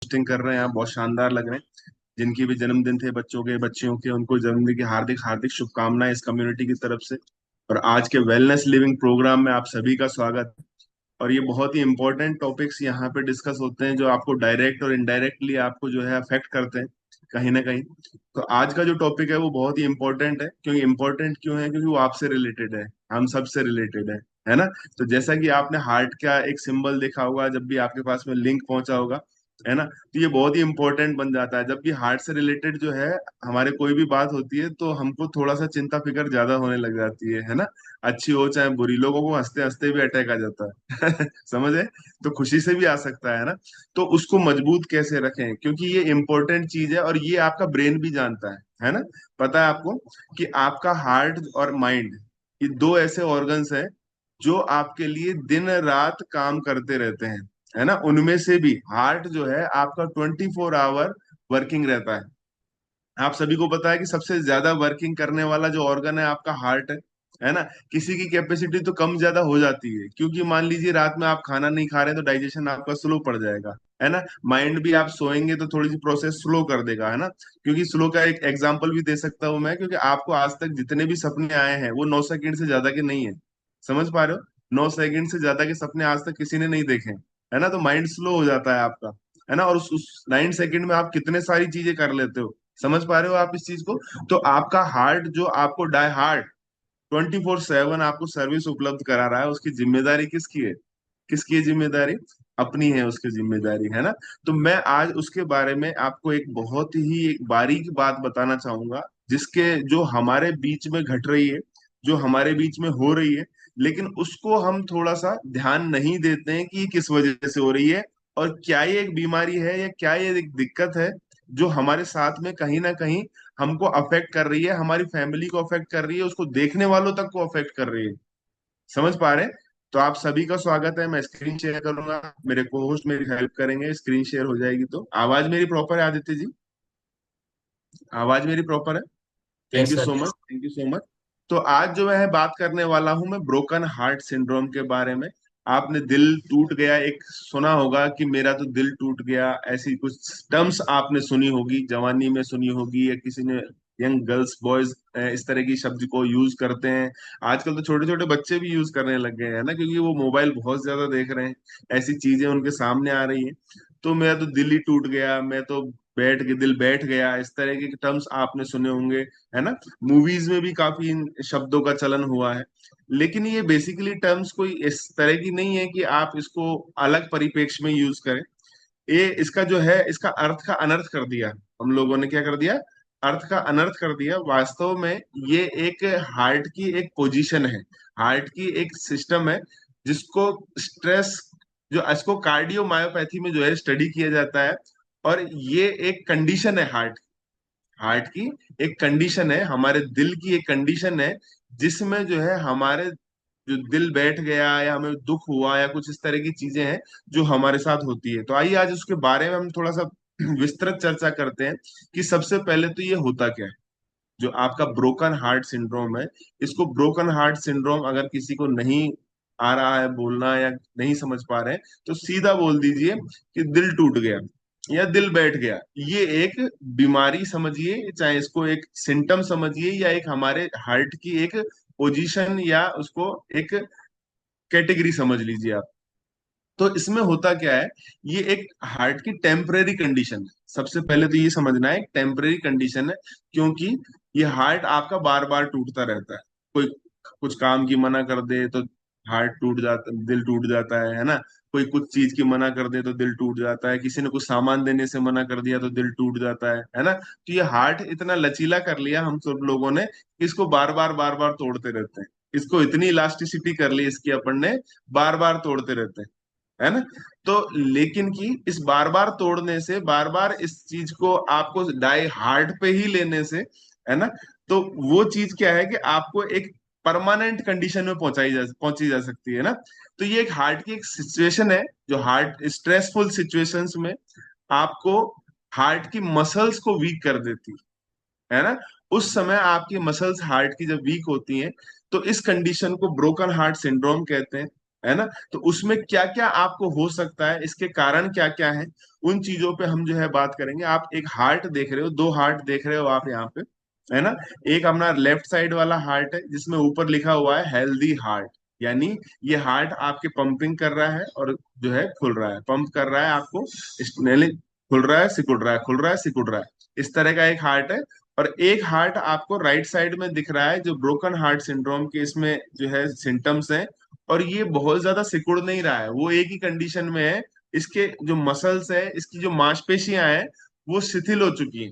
Hosting कर रहे हैं आप, बहुत शानदार लग रहे हैं। जिनकी भी जन्मदिन थे बच्चों के, बच्चियों के, उनको जन्मदिन की हार्दिक हार्दिक शुभकामनाएं इस कम्युनिटी की तरफ से। और आज के वेलनेस लिविंग प्रोग्राम में आप सभी का स्वागत है। और ये बहुत ही इंपॉर्टेंट टॉपिक्स यहाँ पे डिस्कस होते हैं जो आपको डायरेक्ट और इनडायरेक्टली आपको जो है अफेक्ट करते हैं कहीं ना कहीं। तो आज का जो टॉपिक है वो बहुत ही इंपॉर्टेंट है। क्योंकि इंपॉर्टेंट क्यों है? क्योंकि वो आपसे रिलेटेड है, हम सब से रिलेटेड है ना। तो जैसा कि आपने हार्ट का एक सिंबल देखा होगा जब भी आपके पास में लिंक पहुंचा होगा, है ना, तो ये बहुत ही इंपॉर्टेंट बन जाता है। जब भी हार्ट से रिलेटेड जो है हमारे कोई भी बात होती है तो हमको थोड़ा सा चिंता फिक्र ज्यादा होने लग जाती है ना। अच्छी हो चाहे बुरी, लोगों को हंसते हंसते भी अटैक आ जाता है समझे? तो खुशी से भी आ सकता है ना। तो उसको मजबूत कैसे रखें, क्योंकि ये इंपॉर्टेंट चीज है और ये आपका ब्रेन भी जानता है ना। पता है आपको कि आपका हार्ट और माइंड, ये दो ऐसे ऑर्गन्स हैं जो आपके लिए दिन रात काम करते रहते हैं, है ना। उनमें से भी हार्ट जो है आपका 24 आवर वर्किंग रहता है। आप सभी को पता है कि सबसे ज्यादा वर्किंग करने वाला जो ऑर्गन है आपका हार्ट है ना। किसी की कैपेसिटी तो कम ज्यादा हो जाती है, क्योंकि मान लीजिए रात में आप खाना नहीं खा रहे तो डाइजेशन आपका स्लो पड़ जाएगा, है ना। माइंड भी आप सोएंगे तो थोड़ी सी प्रोसेस स्लो कर देगा, है ना। क्योंकि स्लो का एक एग्जांपल भी दे सकता हूं मैं, क्योंकि आपको आज तक जितने भी सपने आए हैं वो 9 सेकंड से ज्यादा के नहीं है। समझ पा रहे हो? 9 सेकंड से ज्यादा के सपने आज तक किसी ने नहीं देखे, है ना। तो माइंड स्लो हो जाता है आपका, है ना। और उस 9 सेकंड में आप कितने सारी चीजें कर लेते हो। समझ पा रहे हो आप इस चीज को? तो आपका हार्ट जो आपको डाई हार्ट 24/7 आपको सर्विस उपलब्ध करा रहा है, उसकी जिम्मेदारी किसकी है? किसकी है जिम्मेदारी? अपनी है उसकी जिम्मेदारी, है ना। तो मैं आज उसके बारे में आपको एक बहुत ही एक बारीक बात बताना चाहूंगा, जिसके जो हमारे बीच में घट रही है, जो हमारे बीच में हो रही है, लेकिन उसको हम थोड़ा सा ध्यान नहीं देते हैं कि ये किस वजह से हो रही है, और क्या ये एक बीमारी है या क्या ये एक दिक्कत है जो हमारे साथ में कहीं ना कहीं हमको अफेक्ट कर रही है, हमारी फैमिली को अफेक्ट कर रही है, उसको देखने वालों तक को अफेक्ट कर रही है। समझ पा रहे हैं? तो आप सभी का स्वागत है। मैं स्क्रीन शेयर करूंगा, मेरे को होस्ट मेरी हेल्प करेंगे, स्क्रीन शेयर हो जाएगी। तो आवाज मेरी प्रॉपर है आदित्य जी? आवाज मेरी प्रॉपर है? Thank yes you sir, so much, yes. Thank you so much. तो आज जो है बात करने वाला हूं मैं ब्रोकन हार्ट सिंड्रोम के बारे में। आपने दिल टूट गया एक सुना होगा कि मेरा तो दिल टूट गया, ऐसी कुछ टर्म्स आपने सुनी होगी, जवानी में सुनी होगी, या किसी ने, यंग गर्ल्स बॉयज इस तरह की शब्द को यूज करते हैं। आजकल तो छोटे छोटे बच्चे भी यूज करने लग गए हैं ना, क्योंकि वो मोबाइल बहुत ज्यादा देख रहे हैं, ऐसी चीजें उनके सामने आ रही हैं। तो मेरा तो दिल ही टूट गया, मैं तो बैठ के दिल बैठ गया, इस तरह के टर्म्स आपने सुने होंगे, है ना। मूवीज में भी काफी इन शब्दों का चलन हुआ है। लेकिन ये बेसिकली टर्म्स कोई इस तरह की नहीं है कि आप इसको अलग परिप्रेक्ष्य में यूज करें। ये इसका जो है इसका अर्थ का अनर्थ कर दिया। हम लोगों ने क्या कर दिया? अर्थ का अनर्थ कर दिया। वास्तव में ये एक हार्ट की एक पोजीशन है, हार्ट की एक सिस्टम है, जिसको स्ट्रेस, जो इसको कार्डियोमायोपैथी में जो है स्टडी किया जाता है। और ये एक कंडीशन है, हार्ट हार्ट की एक कंडीशन है, हमारे दिल की एक कंडीशन है, जिसमें जो है हमारे जो दिल बैठ गया या हमें दुख हुआ या कुछ इस तरह की चीजें हैं जो हमारे साथ होती है। तो आइए आज उसके बारे में हम थोड़ा सा विस्तृत चर्चा करते हैं कि सबसे पहले तो ये होता क्या है, जो आपका ब्रोकन हार्ट सिंड्रोम है। इसको ब्रोकन हार्ट सिंड्रोम अगर किसी को नहीं आ रहा है बोलना या नहीं समझ पा रहे हैं, तो सीधा बोल दीजिए कि दिल टूट गया या दिल बैठ गया। ये एक बीमारी समझिए, चाहे इसको एक सिम्टम समझिए, या एक हमारे हार्ट की एक पोजीशन, या उसको एक कैटेगरी समझ लीजिए आप। तो इसमें होता क्या है, ये एक हार्ट की टेम्परेरी कंडीशन है। सबसे पहले तो ये समझना है, एक टेम्परेरी कंडीशन है, क्योंकि ये हार्ट आपका बार बार टूटता रहता है। कोई कुछ काम की मना कर दे तो हार्ट टूट जाता, दिल टूट जाता है ना। कोई कुछ चीज की मना कर दे तो दिल टूट जाता है, किसी ने कुछ सामान देने से मना कर दिया तो दिल टूट जाता है ना। तो ये हार्ट इतना लचीला कर लिया हम सब लोगों ने कि इसको बार बार तोड़ते रहते हैं। इसको इतनी इलास्टिसिटी कर ली इसकी अपन ने, बार बार तोड़ते रहते हैं, है ना। तो लेकिन कि इस बार बार तोड़ने से, बार बार इस चीज को आपको डाई हार्ट पे ही लेने से, है ना, तो वो चीज क्या है कि आपको एक परमानेंट कंडीशन में पहुंची जा सकती है ना। तो ये एक हार्ट की एक सिचुएशन है, जो हार्ट स्ट्रेसफुल सिचुएशंस में आपको हार्ट की मसल्स को वीक कर देती है ना। उस समय आपकी मसल्स हार्ट की जब वीक होती हैं, तो इस कंडीशन को ब्रोकन हार्ट सिंड्रोम कहते हैं, है ना। तो उसमें क्या क्या आपको हो सकता है, इसके कारण क्या क्या है, उन चीजों पे हम जो है बात करेंगे। आप एक हार्ट देख रहे हो, दो हार्ट देख रहे हो आप यहाँ पे, है ना। एक अपना लेफ्ट साइड वाला हार्ट है जिसमें ऊपर लिखा हुआ है हेल्दी हार्ट, यानी ये हार्ट आपके पंपिंग कर रहा है और जो है खुल रहा है, पंप कर रहा है आपको, खुल रहा है सिकुड़ रहा है, खुल रहा है सिकुड़ रहा है, इस तरह का एक हार्ट है। और एक हार्ट आपको राइट साइड में दिख रहा है जो ब्रोकन हार्ट सिंड्रोम के इसमें जो है सिम्टम्स हैं। और ये बहुत ज्यादा सिकुड़ नहीं रहा है, वो एक ही कंडीशन में है, इसके जो मसल्स है, इसकी जो मांसपेशियां हैं वो शिथिल हो चुकी हैं,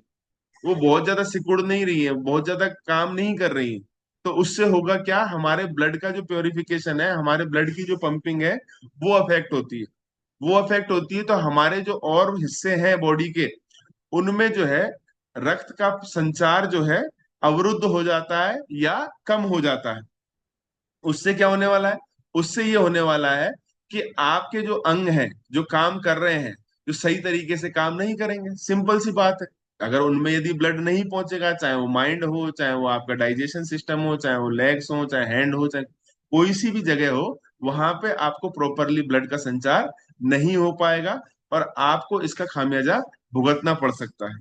वो बहुत ज्यादा सिकुड़ नहीं रही है, बहुत ज्यादा काम नहीं कर रही है। तो उससे होगा क्या, हमारे ब्लड का जो प्योरिफिकेशन है, हमारे ब्लड की जो पंपिंग है वो अफेक्ट होती है। वो अफेक्ट होती है तो हमारे जो और हिस्से हैं बॉडी के, उनमें जो है रक्त का संचार जो है अवरुद्ध हो जाता है या कम हो जाता है। उससे क्या होने वाला है, उससे ये होने वाला है कि आपके जो अंग हैं जो काम कर रहे हैं, जो सही तरीके से काम नहीं करेंगे, सिंपल सी बात है। अगर उनमें यदि ब्लड नहीं पहुंचेगा, चाहे वो माइंड हो, चाहे वो आपका डाइजेशन सिस्टम हो, चाहे वो लेग्स हो, चाहे हैंड हो, चाहे कोई सी भी जगह हो, वहां पे आपको प्रॉपरली ब्लड का संचार नहीं हो पाएगा और आपको इसका खामियाजा भुगतना पड़ सकता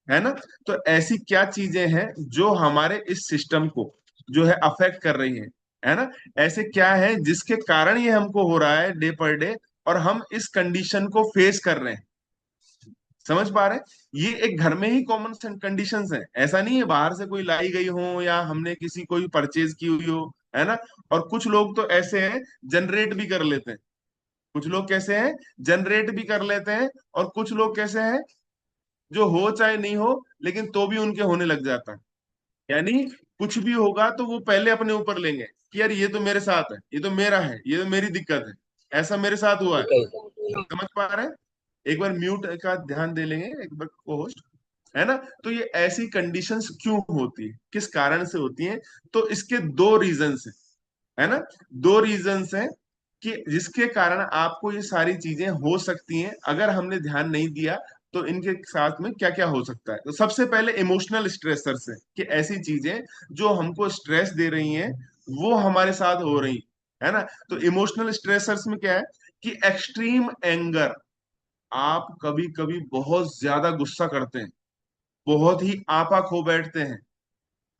है ना। तो ऐसी क्या चीजें हैं जो हमारे इस सिस्टम को जो है अफेक्ट कर रही है ना। ऐसे क्या है जिसके कारण ये हमको हो रहा है डे पर डे, और हम इस कंडीशन को फेस कर रहे हैं। समझ पा रहे हैं, ये एक घर में ही कॉमन कंडीशंस हैं, ऐसा नहीं है बाहर से कोई लाई गई हो या हमने किसी कोई परचेज की हुई हो, है ना। और कुछ लोग तो ऐसे हैं जनरेट भी कर लेते हैं, कुछ लोग कैसे हैं, जनरेट भी कर लेते हैं, और कुछ लोग कैसे हैं जो हो चाहे नहीं हो लेकिन तो भी उनके होने लग जाता है। यानी कुछ भी होगा तो वो पहले अपने ऊपर लेंगे कि यार ये तो मेरे साथ है, ये तो मेरा है, ये तो मेरी दिक्कत है, ऐसा मेरे साथ हुआ है। ठीक है। समझ पा रहे हैं। एक बार म्यूट का ध्यान दे लेंगे एक बार को होस्ट, है ना। तो ये ऐसी कंडीशंस क्यों होती है, किस कारण से होती हैं, तो इसके दो रीजंस हैं, है ना। दो रीजंस हैं कि जिसके कारण आपको ये सारी चीजें हो सकती हैं अगर हमने ध्यान नहीं दिया। तो इनके साथ में क्या क्या हो सकता है, तो सबसे पहले इमोशनल स्ट्रेसर्स है कि ऐसी चीजें जो हमको स्ट्रेस दे रही हैं वो हमारे साथ हो रही है ना। तो इमोशनल स्ट्रेसर्स में क्या है कि एक्सट्रीम एंगर, आप कभी कभी बहुत ज्यादा गुस्सा करते हैं, बहुत ही आपा खो बैठते हैं,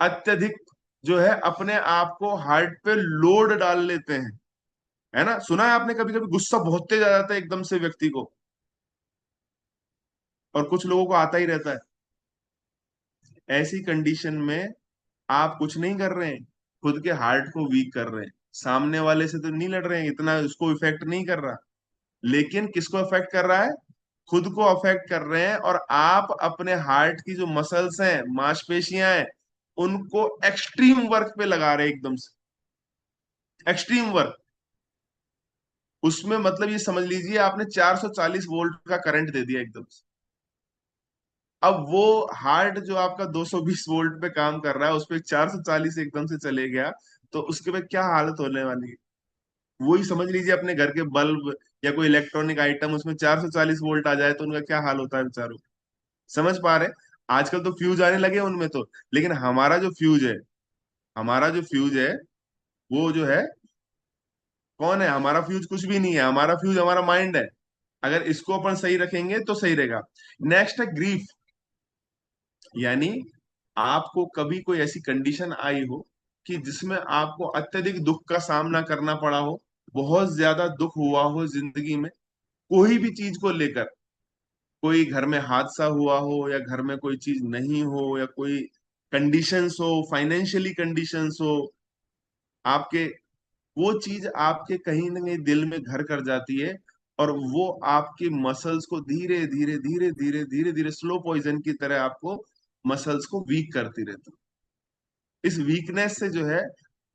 अत्यधिक जो है अपने आप को हार्ट पे लोड डाल लेते हैं, है ना। सुना है आपने कभी कभी गुस्सा बहुत तेज आ जाता है एकदम से व्यक्ति को, और कुछ लोगों को आता ही रहता है। ऐसी कंडीशन में आप कुछ नहीं कर रहे हैं, खुद के हार्ट को वीक कर रहे हैं। सामने वाले से तो नहीं लड़ रहे हैं, इतना उसको इफेक्ट नहीं कर रहा, लेकिन किसको अफेक्ट कर रहा है, खुद को अफेक्ट कर रहे हैं। और आप अपने हार्ट की जो मसल्स हैं, मांसपेशियां हैं, उनको एक्सट्रीम वर्क पे लगा रहे हैं, एकदम से एक्सट्रीम वर्क। उसमें मतलब ये समझ लीजिए आपने 440 वोल्ट का करंट दे दिया एकदम से। अब वो हार्ट जो आपका 220 वोल्ट पे काम कर रहा है, उस पे 440 एकदम से चले गया, तो उसके बाद क्या हालत होने वाली है। वही समझ लीजिए अपने घर के बल्ब या कोई इलेक्ट्रॉनिक आइटम, उसमें 440 वोल्ट आ जाए तो उनका क्या हाल होता है बेचारों। समझ पा रहे हैं? आजकल तो फ्यूज आने लगे हैं उनमें तो, लेकिन हमारा जो फ्यूज है, हमारा जो फ्यूज है वो जो है, कौन है हमारा फ्यूज, कुछ भी नहीं है। हमारा फ्यूज हमारा माइंड है, अगर इसको अपन सही रखेंगे तो सही रहेगा। नेक्स्ट है ग्रीफ, यानी आपको कभी कोई ऐसी कंडीशन आई हो कि जिसमें आपको अत्यधिक दुख का सामना करना पड़ा हो, बहुत ज्यादा दुख हुआ हो जिंदगी में, कोई भी चीज को लेकर, कोई घर में हादसा हुआ हो या घर में कोई चीज नहीं हो या कोई कंडीशंस हो, फाइनेंशियली कंडीशंस हो आपके, वो चीज आपके कहीं ना कहीं दिल में घर कर जाती है। और वो आपके मसल्स को धीरे धीरे धीरे धीरे धीरे धीरे स्लो पॉइजन की तरह आपको मसल्स को वीक करती रहती है। इस वीकनेस से जो है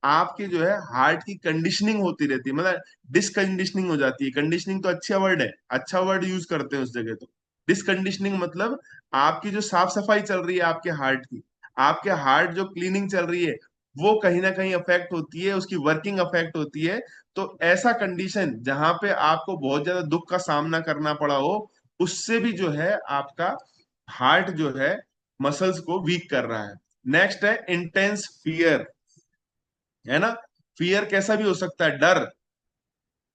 आपकी जो है हार्ट की कंडीशनिंग होती रहती है, मतलब डिसकंडीशनिंग हो जाती है। कंडीशनिंग तो अच्छा वर्ड है, अच्छा वर्ड यूज करते हैं उस जगह। तो डिसकंडीशनिंग मतलब आपकी जो साफ सफाई चल रही है आपके हार्ट की, आपके हार्ट जो क्लीनिंग चल रही है, वो कहीं ना कहीं अफेक्ट होती है, उसकी वर्किंग अफेक्ट होती है। तो ऐसा कंडीशन जहां पे आपको बहुत ज्यादा दुख का सामना करना पड़ा हो, उससे भी जो है आपका हार्ट जो है मसल्स को वीक कर रहा है। नेक्स्ट है इंटेंस फियर, है ना। फियर कैसा भी हो सकता है, डर,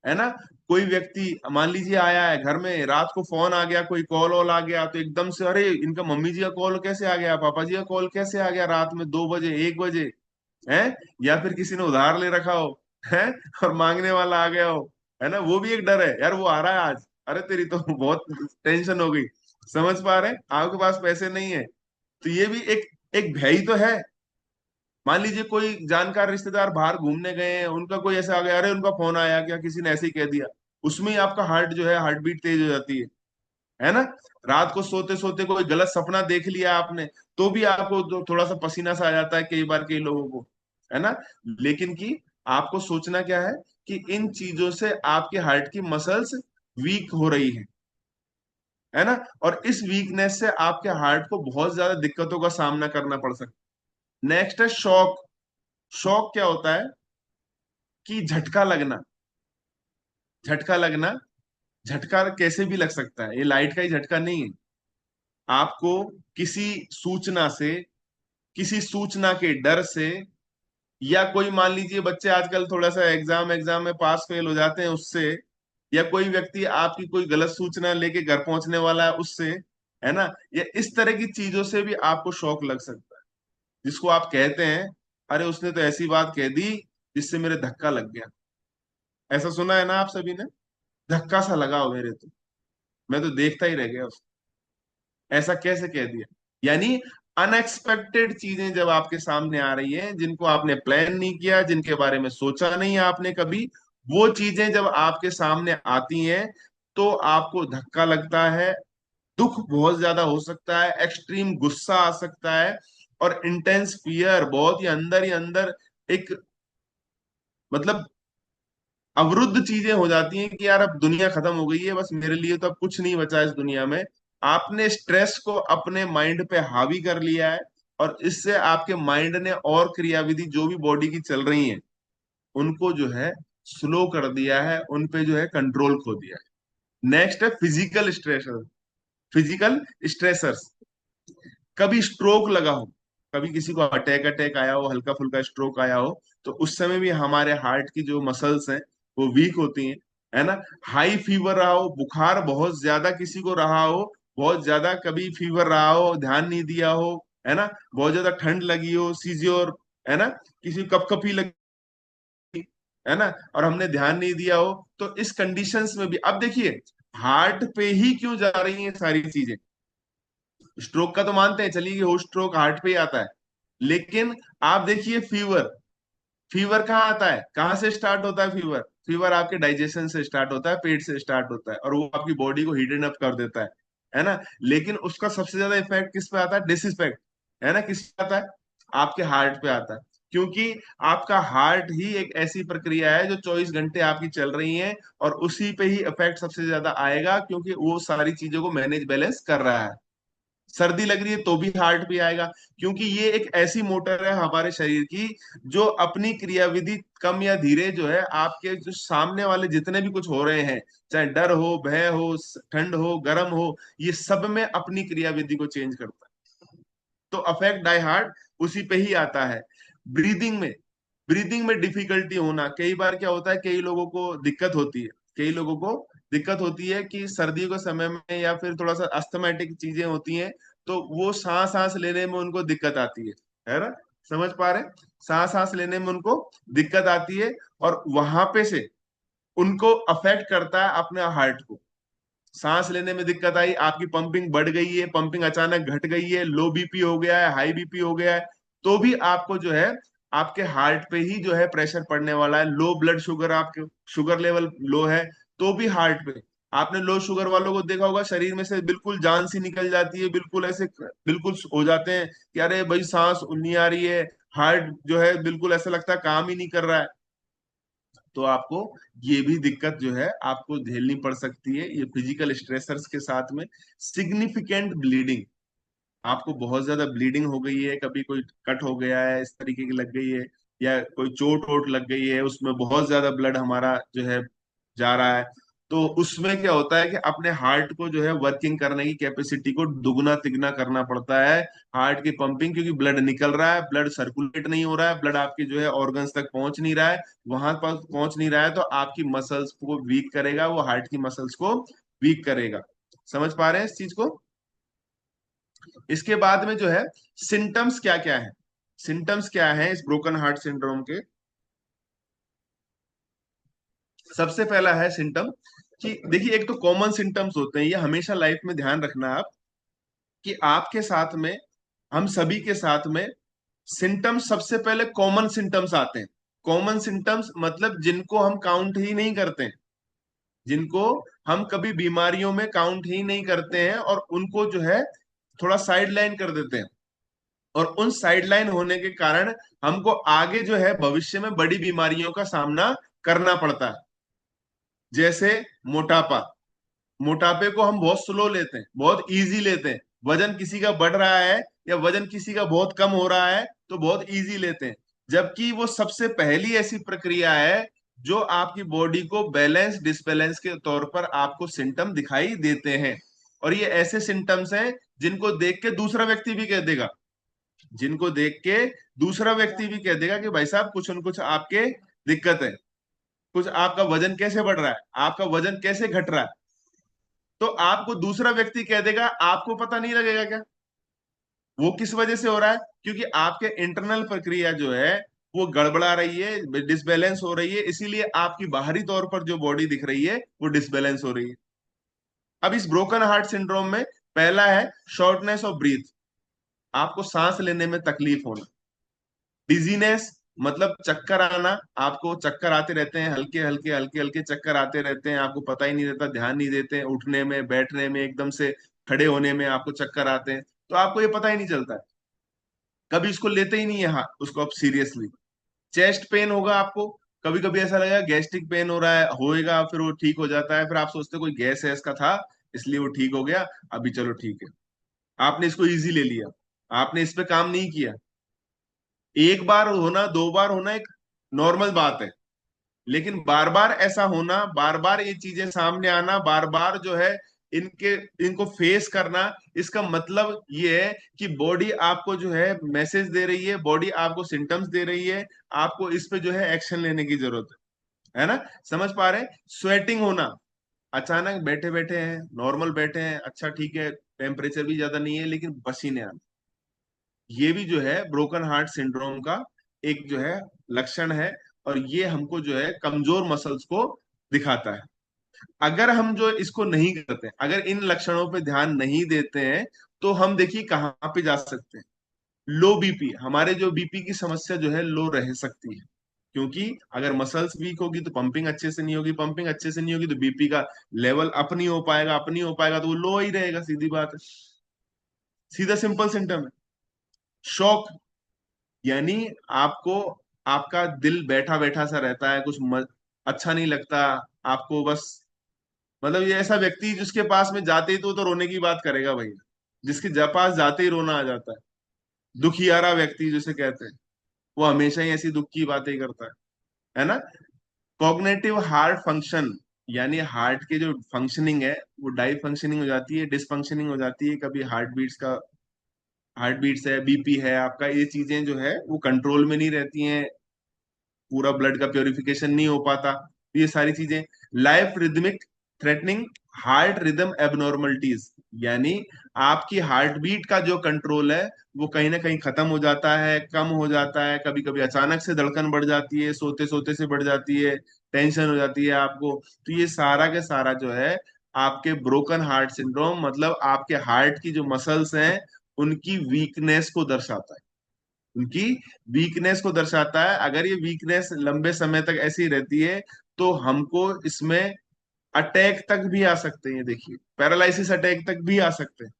है ना। कोई व्यक्ति मान लीजिए आया है घर में, रात को फोन आ गया, कोई कॉल वॉल आ गया, तो एकदम से अरे इनका मम्मी जी का कॉल कैसे आ गया, पापा जी का कॉल कैसे आ गया रात में 2 बजे 1 बजे, है? या फिर किसी ने उधार ले रखा हो, है, और मांगने वाला आ गया हो, है ना, वो भी एक डर है यार, वो आ रहा है आज, अरे तेरी तो बहुत टेंशन हो गई। समझ पा रहे हैं? आपके पास पैसे नहीं है, तो ये भी एक एक भय ही तो है। मान लीजिए कोई जानकार रिश्तेदार बाहर घूमने गए हैं, उनका कोई ऐसा आ गया, अरे उनका फोन आया क्या, किसी ने ऐसे ही कह दिया, उसमें ही आपका हार्ट जो है, हार्ट बीट तेज हो जाती है ना? रात को सोते सोते कोई गलत सपना देख लिया आपने, तो भी आपको थोड़ा सा पसीना सा आ जाता है कई बार कई लोगों को, है ना? लेकिन कि आपको सोचना क्या है कि इन चीजों से आपके हार्ट की मसल्स वीक हो रही है ना? और इस वीकनेस से आपके हार्ट को बहुत ज्यादा दिक्कतों का सामना करना पड़ सकता है। नेक्स्ट है शॉक। शॉक क्या होता है कि झटका लगना। झटका लगना, झटका कैसे भी लग सकता है, ये लाइट का ही झटका नहीं है। आपको किसी सूचना से, किसी सूचना के डर से, या कोई मान लीजिए बच्चे आजकल थोड़ा सा एग्जाम एग्जाम में पास फेल हो जाते हैं उससे, या कोई व्यक्ति आपकी कोई गलत सूचना लेके घर पहुंचने वाला है उससे, है ना? या इस तरह की चीजों से भी आपको शौक लग सकता है, जिसको आप कहते हैं अरे उसने तो ऐसी बात कह दी जिससे मेरे धक्का लग गया। ऐसा सुना है ना आप सभी ने? धक्का सा लगा हो मेरे तो, मैं तो देखता ही रह गया उसको, ऐसा कैसे कह दिया। यानी अनएक्सपेक्टेड चीजें जब आपके सामने आ रही हैं, जिनको आपने प्लान नहीं किया, जिनके बारे में सोचा नहीं आपने कभी, वो चीजें जब आपके सामने आती हैं, तो आपको धक्का लगता है, दुख बहुत ज्यादा हो सकता है, एक्सट्रीम गुस्सा आ सकता है, और इंटेंस फियर, बहुत ही अंदर एक, मतलब अवरुद्ध चीजें हो जाती हैं कि यार अब दुनिया खत्म हो गई है, बस मेरे लिए तो अब कुछ नहीं बचा इस दुनिया में। आपने स्ट्रेस को अपने माइंड पे हावी कर लिया है, और इससे आपके माइंड ने और क्रियाविधि जो भी बॉडी की चल रही हैं उनको जो है स्लो कर दिया है, उन पे जो है कंट्रोल खो दिया है। नेक्स्ट है फिजिकल स्ट्रेसर। फिजिकल स्ट्रेसर्स, कभी स्ट्रोक लगा हो, कभी किसी को अटैक अटैक आया हो, हल्का फुल्का स्ट्रोक आया हो, तो उस समय भी हमारे हार्ट की जो मसल्स हैं वो वीक होती हैं, है ना? हाई फीवर रहा हो, बुखार बहुत ज्यादा किसी को रहा हो, बहुत ज्यादा कभी फीवर रहा हो, ध्यान नहीं दिया हो, है ना? बहुत ज्यादा ठंड लगी हो, सीजियोर, है ना, किसी को कपकपी लगी, है ना, और हमने ध्यान नहीं दिया हो, तो इस कंडीशंस में भी अब देखिए, हार्ट पे ही क्यों जा रही हैं सारी चीजें। स्ट्रोक का तो मानते हैं चलिए कि वो स्ट्रोक हार्ट पे ही आता है, लेकिन आप देखिए फीवर, फीवर कहाँ आता है, कहाँ से स्टार्ट होता है फीवर? फीवर आपके डाइजेशन से स्टार्ट होता है, पेट से स्टार्ट होता है, और वो आपकी बॉडी को हीटेड अप कर देता है ना? लेकिन उसका सबसे ज्यादा इफेक्ट किस पे आता है, डिसइफेक्ट, है ना, किस पे आता है? आपके हार्ट पे आता है, क्योंकि आपका हार्ट ही एक ऐसी प्रक्रिया है जो 24 घंटे आपकी चल रही है, और उसी पे ही इफेक्ट सबसे ज्यादा आएगा, क्योंकि वो सारी चीजों को मैनेज बैलेंस कर रहा है। सर्दी लग रही है तो भी हार्ट भी आएगा, क्योंकि ये एक ऐसी मोटर है हमारे शरीर की जो अपनी क्रियाविधि कम या धीरे जो है, आपके जो सामने वाले जितने भी कुछ हो रहे हैं, चाहे डर हो, भय हो, ठंड हो, गर्म हो, ये सब में अपनी क्रियाविधि को चेंज करता है। तो अफेक्ट डाई हार्ट उसी पे ही आता है। ब्रीदिंग में, ब्रीदिंग में डिफिकल्टी होना, कई बार क्या होता है, कई लोगों को दिक्कत होती है, कई लोगों को दिक्कत होती है कि सर्दियों के समय में या फिर थोड़ा सा अस्थमैटिक चीजें होती हैं, तो वो सांस सांस लेने में उनको दिक्कत आती है ना? समझ पा रहे हैं? सांस सांस लेने में उनको दिक्कत आती है, और वहां पे से उनको अफेक्ट करता है अपने हार्ट को। सांस लेने में दिक्कत आई, आपकी पंपिंग बढ़ गई है, पंपिंग अचानक घट गई है, लो बीपी हो गया है, हाई बीपी हो गया है, तो भी आपको जो है आपके हार्ट पे ही जो है प्रेशर पड़ने वाला है। लो ब्लड शुगर, आपके शुगर लेवल लो है, तो भी हार्ट पे। आपने लो शुगर वालों को देखा होगा, शरीर में से बिल्कुल जान सी निकल जाती है, बिल्कुल ऐसे बिल्कुल हो जाते हैं कि अरे भाई सांस नहीं आ रही है, हार्ट जो है बिल्कुल ऐसा लगता है काम ही नहीं कर रहा है। तो आपको ये भी दिक्कत जो है आपको झेलनी पड़ सकती है, ये फिजिकल स्ट्रेसर्स के साथ में। सिग्निफिकेंट ब्लीडिंग, आपको बहुत ज्यादा ब्लीडिंग हो गई है, कभी कोई कट हो गया है इस तरीके की लग गई है, या कोई चोट वोट लग गई है, उसमें बहुत ज्यादा ब्लड हमारा जो है जा रहा है, तो उसमें क्या होता है कि अपने हार्ट को जो है वर्किंग करने की कैपेसिटी को दुगना तिगना करना पड़ता है। हार्ट की पंपिंग, क्योंकि ब्लड निकल रहा है, ब्लड सर्कुलेट नहीं हो रहा है, ब्लड आपके जो है ऑर्गन्स तक पहुंच नहीं रहा है, वहां पर पहुंच नहीं रहा है, तो आपकी मसल्स को वीक करेगा, वो हार्ट की मसल्स को वीक करेगा। समझ पा रहे हैं इस चीज को? इसके बाद में जो है सिम्टम्स क्या क्या है, सिम्टम्स क्या है इस ब्रोकन हार्ट सिंड्रोम के। सबसे पहला है सिम्टम कि देखिए, एक तो कॉमन सिम्टम्स होते हैं, ये हमेशा लाइफ में ध्यान रखना आप, कि आपके साथ में, हम सभी के साथ में सिम्टम्स सबसे पहले कॉमन सिम्टम्स आते हैं। कॉमन सिम्टम्स मतलब जिनको हम काउंट ही नहीं करते हैं, जिनको हम कभी बीमारियों में काउंट ही नहीं करते हैं, और उनको जो है थोड़ा साइड लाइन कर देते हैं, और उन साइडलाइन होने के कारण हमको आगे जो है भविष्य में बड़ी बीमारियों का सामना करना पड़ता है। जैसे मोटापा, मोटापे को हम बहुत स्लो लेते हैं, बहुत इजी लेते हैं। वजन किसी का बढ़ रहा है या वजन किसी का बहुत कम हो रहा है तो बहुत इजी लेते हैं, जबकि वो सबसे पहली ऐसी प्रक्रिया है जो आपकी बॉडी को बैलेंस डिसबैलेंस के तौर पर आपको सिम्टम दिखाई देते हैं। और ये ऐसे सिम्टम्स हैं जिनको देख के दूसरा व्यक्ति भी कह देगा, जिनको देख के दूसरा व्यक्ति भी कह देगा कि भाई साहब कुछ न कुछ आपके दिक्कत है, कुछ आपका वजन कैसे बढ़ रहा है, आपका वजन कैसे घट रहा है। तो आपको दूसरा व्यक्ति कह देगा, आपको पता नहीं लगेगा क्या वो किस वजह से हो रहा है? क्योंकि आपके इंटरनल प्रक्रिया जो है वो गड़बड़ा रही है, डिसबैलेंस हो रही है, इसीलिए आपकी बाहरी तौर पर जो बॉडी दिख रही है वो डिसबैलेंस हो रही है। अब इस ब्रोकन हार्ट सिंड्रोम में पहला है शॉर्टनेस ऑफ ब्रीथ, आपको सांस लेने में तकलीफ होना। डिजीनेस मतलब चक्कर आना, आपको चक्कर आते रहते हैं, हल्के हल्के हल्के हल्के चक्कर आते रहते हैं, आपको पता ही नहीं रहता, ध्यान नहीं देते हैं, उठने में बैठने में एकदम से खड़े होने में आपको चक्कर आते हैं, तो आपको ये पता ही नहीं चलता है, कभी इसको लेते ही नहीं है हाँ उसको आप सीरियसली। चेस्ट पेन होगा आपको, कभी कभी ऐसा लगेगा गैस्ट्रिक पेन हो रहा है, होएगा, फिर वो ठीक हो जाता है, फिर आप सोचते हो कोई गैस है इसका था इसलिए वो ठीक हो गया, अभी चलो ठीक है। आपने इसको इजी ले लिया, आपने इस पे काम नहीं किया। एक बार होना, दो बार होना एक नॉर्मल बात है, लेकिन बार बार ऐसा होना, बार बार ये चीजें सामने आना, बार बार जो है इनके इनको फेस करना, इसका मतलब ये है कि बॉडी आपको जो है मैसेज दे रही है, बॉडी आपको सिम्टम्स दे रही है, आपको इस पे जो है एक्शन लेने की जरूरत है ना? समझ पा रहे हैं? स्वेटिंग होना, अचानक बैठे बैठे हैं, नॉर्मल बैठे हैं, अच्छा ठीक है, टेम्परेचर भी ज्यादा नहीं है, लेकिन पसीने आना, ये भी जो है ब्रोकन हार्ट सिंड्रोम का एक जो है लक्षण है, और ये हमको जो है कमजोर मसल्स को दिखाता है। अगर हम जो इसको नहीं करते, अगर इन लक्षणों पे ध्यान नहीं देते हैं, तो हम देखिए कहाँ पे जा सकते हैं। लो बीपी, हमारे जो बीपी की समस्या जो है लो रह सकती है, क्योंकि अगर मसल्स वीक होगी तो पंपिंग अच्छे से नहीं होगी, पंपिंग अच्छे से नहीं होगी तो बीपी का लेवल अप नहीं हो पाएगा, अप नहीं हो पाएगा तो वो लो ही रहेगा, सीधी बात है, सीधा सिंपल सिम्टम है। शॉक, यानी आपको, आपका दिल बैठा बैठा सा रहता है, अच्छा नहीं लगता आपको, बस मतलब ये ऐसा व्यक्ति जिसके पास में जाते ही तो रोने की बात करेगा भैया, जिसके पास जाते ही रोना आ जाता है, दुखियारा व्यक्ति जिसे कहते हैं, वो हमेशा ही ऐसी दुख की बातें ही करता है ना? कॉग्निटिव हार्ट फंक्शन, यानी हार्ट के जो फंक्शनिंग है वो डाई फंक्शनिंग हो जाती है, डिसफंक्शनिंग हो जाती है, कभी हार्ट बीट्स का, हार्ट बीट्स है, बीपी है आपका, ये चीजें जो है वो कंट्रोल में नहीं रहती हैं, पूरा ब्लड का प्योरिफिकेशन नहीं हो पाता, ये सारी चीजें। Life rhythmic threatening heart rhythm abnormalities, यानी आपकी हार्ट बीट का जो कंट्रोल है वो कहीं ना कहीं खत्म हो जाता है, कम हो जाता है, कभी कभी अचानक से धड़कन बढ़ जाती है, सोते सोते से बढ़ जाती है, टेंशन हो जाती है आपको। तो ये सारा के सारा जो है आपके ब्रोकन हार्ट सिंड्रोम, मतलब आपके हार्ट की जो मसल्स हैं उनकी वीकनेस को दर्शाता है, उनकी वीकनेस को दर्शाता है। अगर ये वीकनेस लंबे समय तक ऐसी रहती है तो हमको इसमें अटैक तक भी आ सकते हैं, देखिए पैरालिसिस अटैक तक भी आ सकते हैं,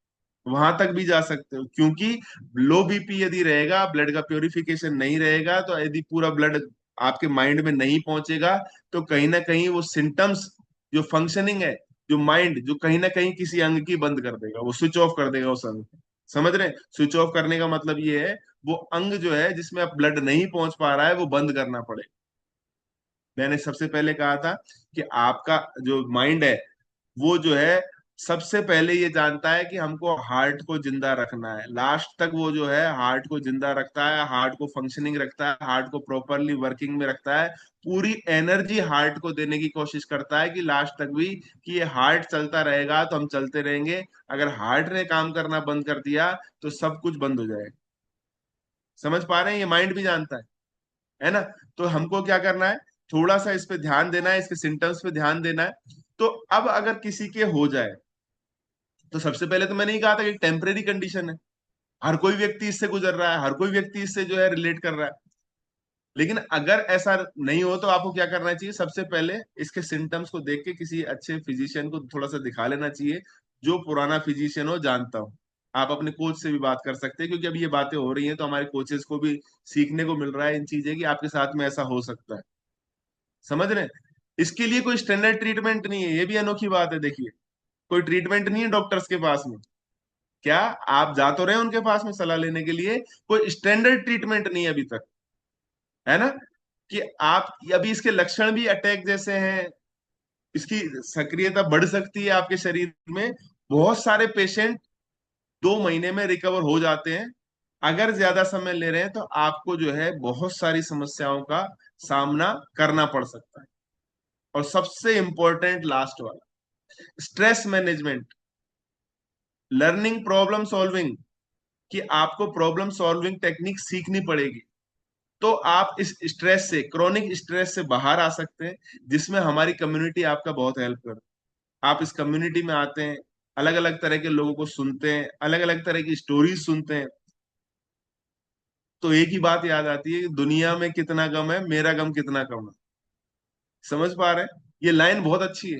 वहां तक भी जा सकते हो, क्योंकि लो बीपी यदि रहेगा, ब्लड का प्योरिफिकेशन नहीं रहेगा, तो यदि पूरा ब्लड आपके माइंड में नहीं पहुंचेगा, तो कहीं ना कहीं वो सिम्टम्स, जो फंक्शनिंग है, जो माइंड जो कहीं ना कहीं किसी अंग की बंद कर देगा, वो स्विच ऑफ कर देगा उस अंग को। समझ रहे हैं? स्विच ऑफ करने का मतलब ये है वो अंग जो है जिसमें अब ब्लड नहीं पहुंच पा रहा है वो बंद करना पड़ेगा। मैंने सबसे पहले कहा था कि आपका जो माइंड है वो जो है सबसे पहले ये जानता है कि हमको हार्ट को जिंदा रखना है, लास्ट तक वो जो है हार्ट को जिंदा रखता है, हार्ट को फंक्शनिंग रखता है, हार्ट को प्रॉपरली वर्किंग में रखता है, पूरी एनर्जी हार्ट को देने की कोशिश करता है कि लास्ट तक भी कि ये हार्ट चलता रहेगा तो हम चलते रहेंगे, अगर हार्ट ने काम करना बंद कर दिया तो सब कुछ बंद हो जाएगा। समझ पा रहे हैं, ये माइंड भी जानता है ना। तो हमको क्या करना है, थोड़ा सा इस पे ध्यान देना है, इसके सिम्टम्स पे ध्यान देना है। तो अब अगर किसी के हो जाए तो सबसे पहले तो मैंने ही कहा था कि टेम्परेरी कंडीशन है, हर कोई व्यक्ति इससे गुजर रहा है, हर कोई व्यक्ति इससे जो है रिलेट कर रहा है। लेकिन अगर ऐसा नहीं हो तो आपको क्या करना चाहिए, सबसे पहले इसके सिम्टम्स को देख के किसी अच्छे फिजिशियन को थोड़ा सा दिखा लेना चाहिए, जो पुराना फिजिशियन हो, जानता हो। आप अपने कोच से भी बात कर सकते हैं, क्योंकि अभी ये बातें हो रही हैं तो हमारे कोचेस को भी सीखने को मिल रहा है इन चीजें कि आपके साथ में ऐसा हो सकता है। समझ रहे हैं? इसके लिए कोई स्टैंडर्ड ट्रीटमेंट नहीं है, ये भी अनोखी बात है। देखिए, कोई ट्रीटमेंट नहीं है डॉक्टर्स के पास में। क्या आप जा तो रहे हैं उनके पास में सलाह लेने के लिए, कोई स्टैंडर्ड ट्रीटमेंट नहीं है अभी तक, है ना। कि आप अभी इसके लक्षण भी अटैक जैसे हैं, इसकी सक्रियता बढ़ सकती है आपके शरीर में। बहुत सारे पेशेंट 2 महीने में रिकवर हो जाते हैं। अगर ज्यादा समय ले रहे हैं तो आपको जो है बहुत सारी समस्याओं का सामना करना पड़ सकता है। और सबसे इंपॉर्टेंट लास्ट वाला, stress management, learning problem solving, कि आपको प्रॉब्लम सॉल्विंग टेक्निक सीखनी पड़ेगी। तो आप इस स्ट्रेस से, क्रोनिक स्ट्रेस से बाहर आ सकते हैं, जिसमें हमारी कम्युनिटी आपका बहुत हेल्प कर। आप इस कम्युनिटी में आते हैं, अलग अलग तरह के लोगों को सुनते हैं, अलग अलग तरह की स्टोरीज सुनते हैं, तो एक ही बात याद आती है कि दुनिया में कितना गम है, मेरा गम कितना कम है। समझ पा रहे हैं? ये लाइन बहुत अच्छी है।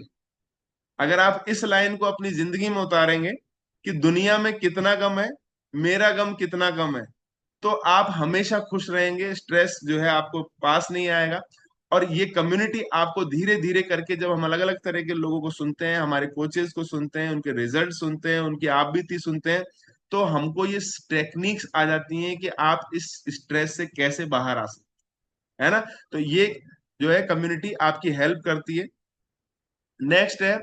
अगर आप इस लाइन को अपनी जिंदगी में उतारेंगे कि दुनिया में कितना गम है, मेरा गम कितना कम है, तो आप हमेशा खुश रहेंगे, स्ट्रेस जो है आपको पास नहीं आएगा। और ये कम्युनिटी आपको धीरे धीरे करके, जब हम अलग अलग तरह के लोगों को सुनते हैं, हमारे कोचेस को सुनते हैं, उनके रिजल्ट सुनते हैं, उनकी आप बीती सुनते हैं, तो हमको ये टेक्निक्स आ जाती हैं कि आप इस स्ट्रेस से कैसे बाहर आ सकते हैं, है ना। तो ये जो है कम्युनिटी आपकी हेल्प करती है। नेक्स्ट है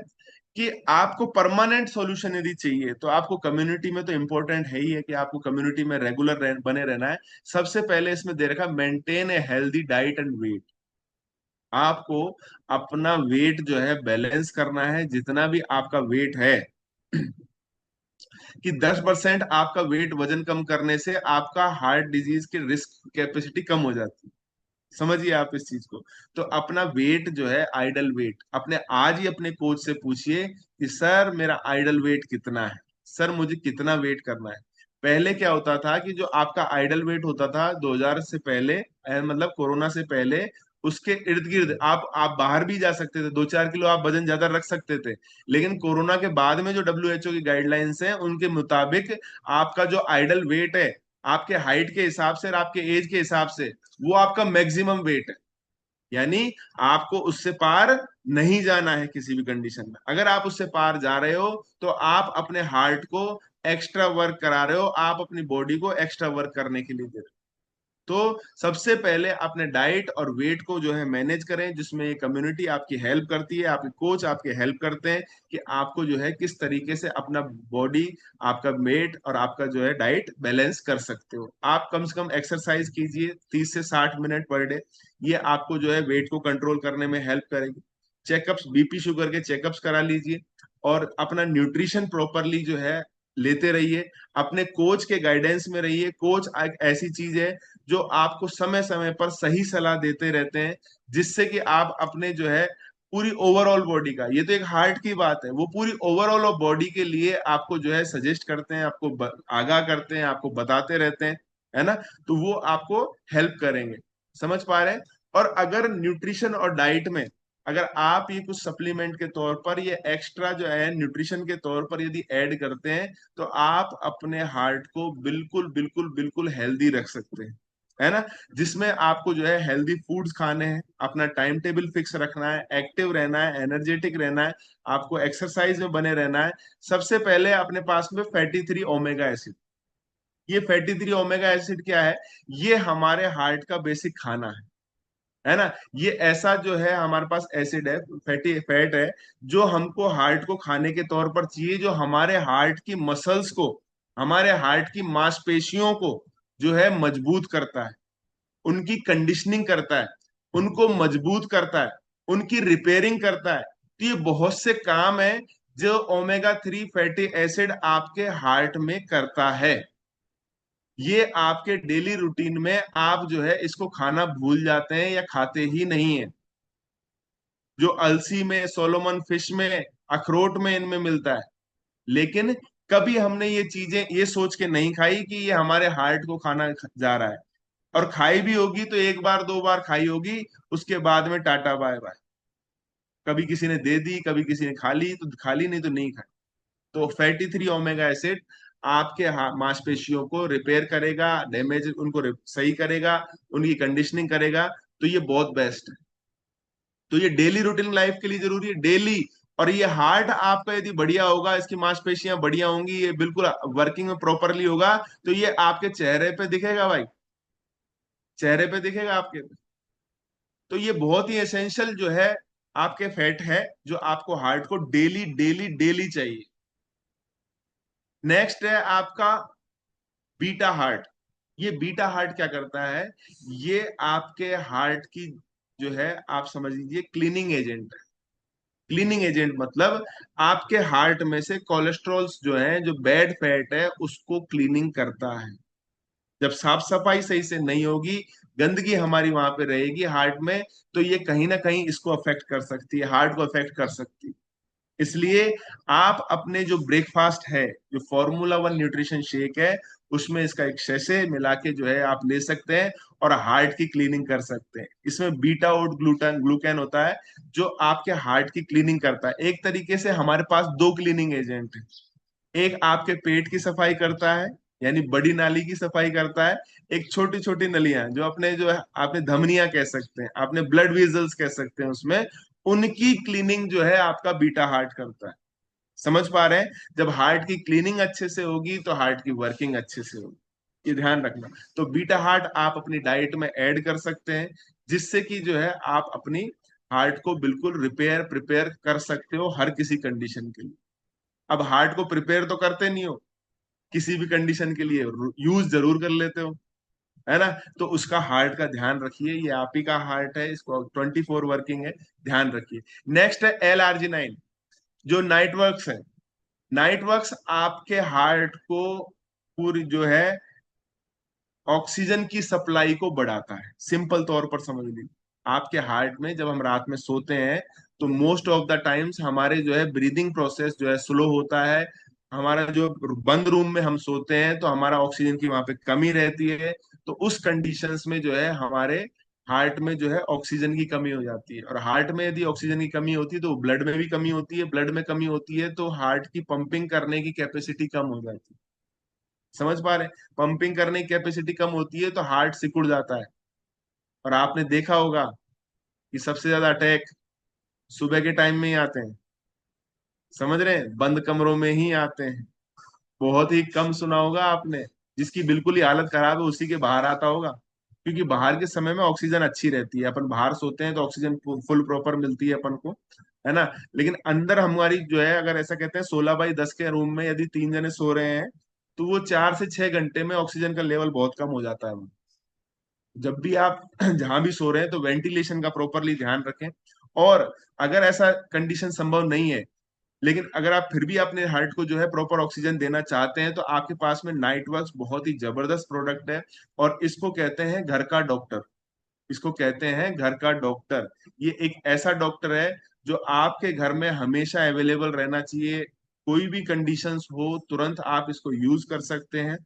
कि आपको परमानेंट सॉल्यूशन यदि चाहिए तो आपको कम्युनिटी में, तो इंपॉर्टेंट है ही है कि आपको कम्युनिटी में रेगुलर बने रहना है। सबसे पहले इसमें दे रखा, maintain a healthy diet and weight. आपको अपना वेट जो है बैलेंस करना है, जितना भी आपका वेट है कि 10% आपका वेट वजन कम करने से आपका हार्ट डिजीज के रिस्क कैपेसिटी कम हो जाती है। समझिए आप इस चीज को। तो अपना वेट जो है, आइडल वेट, अपने आज ही अपने कोच से पूछिए कि सर मेरा आइडल वेट कितना है, सर मुझे कितना वेट करना है। पहले क्या होता था कि जो आपका आइडल वेट होता था 2000 से पहले, मतलब कोरोना से पहले, उसके इर्द गिर्द आप बाहर भी जा सकते थे, 2-4 किलो आप वजन ज्यादा रख सकते थे। लेकिन कोरोना के बाद में जो WHO की गाइडलाइंस है उनके मुताबिक आपका जो आइडल वेट है, आपके हाइट के हिसाब से और आपके एज के हिसाब से, वो आपका मैक्सिमम वेट है। यानी आपको उससे पार नहीं जाना है किसी भी कंडीशन में। अगर आप उससे पार जा रहे हो तो आप अपने हार्ट को एक्स्ट्रा वर्क करा रहे हो, आप अपनी बॉडी को एक्स्ट्रा वर्क करने के लिए दे रहे हो। तो सबसे पहले अपने डाइट और वेट को जो है मैनेज करें, जिसमें ये कम्युनिटी आपकी हेल्प करती है, आपके कोच आपके हेल्प करते हैं कि आपको जो है किस तरीके से अपना बॉडी, आपका वेट और आपका जो है डाइट बैलेंस कर सकते हो। आप कम से कम एक्सरसाइज कीजिए 30 से 60 मिनट पर डे, ये आपको जो है वेट को कंट्रोल करने में हेल्प करेगी। चेकअप्स, बीपी शुगर के चेकअप्स करा लीजिए, और अपना न्यूट्रिशन प्रॉपरली जो है लेते रहिए, अपने कोच के गाइडेंस में रहिए। कोच एक ऐसी चीज है जो आपको समय समय पर सही सलाह देते रहते हैं, जिससे कि आप अपने जो है पूरी ओवरऑल बॉडी का, ये तो एक हार्ट की बात है, वो पूरी ओवरऑल ऑफ बॉडी के लिए आपको जो है सजेस्ट करते हैं, आपको आगाह करते हैं, आपको बताते रहते हैं, है ना। तो वो आपको हेल्प करेंगे। समझ पा रहे हैं? और अगर न्यूट्रिशन और डाइट में, अगर आप ये कुछ सप्लीमेंट के तौर पर, ये एक्स्ट्रा जो है न्यूट्रिशन के तौर पर यदि ऐड करते हैं, तो आप अपने हार्ट को बिल्कुल बिल्कुल बिल्कुल हेल्दी रख सकते हैं, है ना। जिसमें आपको जो है हेल्दी फूड्स खाने हैं, अपना टाइम टेबल फिक्स रखना है, एक्टिव रहना है, एनर्जेटिक रहना है, आपको एक्सरसाइज में बने रहना है। सबसे पहले अपने पास में फैटी थ्री ओमेगा एसिड, ये फैटी थ्री ओमेगा एसिड क्या है, ये हमारे हार्ट का बेसिक खाना है ना। ये ऐसा जो है हमारे पास एसिड है, फैटी फैट है, जो हमको हार्ट को खाने के तौर पर चाहिए, जो हमारे हार्ट की मसल्स को, हमारे हार्ट की मांसपेशियों को जो है मजबूत करता है, उनकी कंडीशनिंग करता है, उनको मजबूत करता है, उनकी रिपेयरिंग करता है। तो ये बहुत से काम है जो ओमेगा 3 फैटी एसिड आपके हार्ट में करता है। ये आपके डेली रूटीन में आप जो है इसको खाना भूल जाते हैं या खाते ही नहीं है। जो अलसी में, सोलोमन फिश में, अखरोट में, इनमें मिलता है। लेकिन कभी हमने ये चीजें ये सोच के नहीं खाई कि ये हमारे हार्ट को खाना जा रहा है। और खाई भी होगी तो एक बार दो बार खाई होगी, उसके बाद में टाटा बाय बाय। कभी किसी ने दे दी, कभी किसी ने खा ली तो खा ली, नहीं तो नहीं खाई। तो फैटी 3 ओमेगा एसिड आपके मांसपेशियों को रिपेयर करेगा, डैमेज उनको सही करेगा, उनकी कंडीशनिंग करेगा। तो ये बहुत बेस्ट है। तो ये डेली रूटीन लाइफ के लिए जरूरी है, डेली। और ये हार्ट आपका यदि बढ़िया होगा, इसकी मांसपेशियां बढ़िया होंगी, ये बिल्कुल वर्किंग में प्रॉपरली होगा, तो ये आपके चेहरे पे दिखेगा भाई, चेहरे पे दिखेगा आपके। तो ये बहुत ही एसेंशियल जो है आपके फैट है, जो आपको हार्ट को डेली डेली डेली चाहिए। नेक्स्ट है आपका बीटा हार्ट। ये बीटा हार्ट क्या करता है? ये आपके हार्ट की जो है, आप समझ लीजिए क्लीनिंग एजेंट है। क्लीनिंग एजेंट मतलब आपके हार्ट में से कोलेस्ट्रॉल्स जो है, जो बैड फैट है, उसको क्लीनिंग करता है। जब साफ सफाई सही से नहीं होगी, गंदगी हमारी वहां पे रहेगी हार्ट में, तो ये कहीं ना कहीं इसको अफेक्ट कर सकती है, हार्ट को अफेक्ट कर सकती है। इसलिए आप अपने जो ब्रेकफास्ट है, जो फॉर्मूला 1 न्यूट्रिशन शेक है, उसमें इसका एक शैसे मिला के जो है आप ले सकते हैं और हार्ट की क्लीनिंग कर सकते हैं। इसमें बीटा ओट ग्लूटन ग्लूकैन होता है, जो आपके हार्ट की क्लीनिंग करता है। एक तरीके से हमारे पास दो क्लीनिंग एजेंट हैं। एक आपके पेट की सफाई करता है, यानी बड़ी नाली की सफाई करता है। एक छोटी छोटी नलियां जो अपने जो है, आपने धमनियां कह सकते हैं, आपने ब्लड वेजल्स कह सकते हैं, उसमें उनकी क्लीनिंग जो है आपका बीटा हार्ट करता है। समझ पा रहे हैं? जब हार्ट की क्लीनिंग अच्छे से होगी तो हार्ट की वर्किंग अच्छे से होगी। ये ध्यान रखना। तो बीटा हार्ट आप अपनी डाइट में ऐड कर सकते हैं, जिससे कि जो है आप अपनी हार्ट को बिल्कुल रिपेयर प्रिपेयर कर सकते हो हर किसी कंडीशन के लिए। अब हार्ट को प्रिपेयर तो करते नहीं हो, किसी भी कंडीशन के लिए यूज जरूर कर लेते हो, है ना। तो उसका हार्ट का ध्यान रखिए, ये आप ही का हार्ट है, इसको 24 वर्किंग है, ध्यान रखिए। नेक्स्ट है L-आर्जिनाइन, जो नाइट वर्क्स है। नाइट वर्क्स आपके हार्ट को पूरी जो है ऑक्सीजन की सप्लाई को बढ़ाता है। सिंपल तौर पर समझ लीजिए, आपके हार्ट में जब हम रात में सोते हैं, तो मोस्ट ऑफ द टाइम्स हमारे जो है ब्रीदिंग प्रोसेस जो है स्लो होता है। हमारा जो बंद रूम में हम सोते हैं तो हमारा ऑक्सीजन की वहां पे कमी रहती है। तो उस कंडीशंस में जो है हमारे हार्ट में जो है ऑक्सीजन की कमी हो जाती है। और हार्ट में यदि ऑक्सीजन की कमी होती है तो ब्लड में भी कमी होती है, ब्लड में कमी होती है तो हार्ट की पंपिंग करने की कैपेसिटी कम हो जाती है। समझ पा रहे हैं? पंपिंग करने की कैपेसिटी कम होती है तो हार्ट सिकुड़ जाता है। और आपने देखा होगा कि सबसे ज्यादा अटैक सुबह के टाइम में ही आते हैं। समझ रहे हैं? बंद कमरों में ही आते हैं। बहुत ही कम सुना होगा आपने, जिसकी बिल्कुल ही हालत खराब है उसी के बाहर आता होगा। क्योंकि बाहर के समय में ऑक्सीजन अच्छी रहती है, अपन बाहर सोते हैं तो ऑक्सीजन फुल प्रॉपर मिलती है अपन को, है ना। लेकिन अंदर हमारी जो है, अगर ऐसा कहते हैं 16x10 के रूम में यदि 3 जने सो रहे हैं, तो वो 4 से 6 घंटे में ऑक्सीजन का लेवल बहुत कम हो जाता है। जब भी आप जहां भी सो रहे हैं तो वेंटिलेशन का प्रॉपरली ध्यान रखें। और अगर ऐसा कंडीशन संभव नहीं है, लेकिन अगर आप फिर भी अपने हार्ट को जो है प्रॉपर ऑक्सीजन देना चाहते हैं, तो आपके पास में नाइट वर्क्स बहुत ही जबरदस्त प्रोडक्ट है। और इसको कहते हैं घर का डॉक्टर। इसको कहते हैं घर का डॉक्टर। ये एक ऐसा डॉक्टर है जो आपके घर में हमेशा अवेलेबल रहना चाहिए। कोई भी कंडीशंस हो, तुरंत आप इसको यूज कर सकते हैं,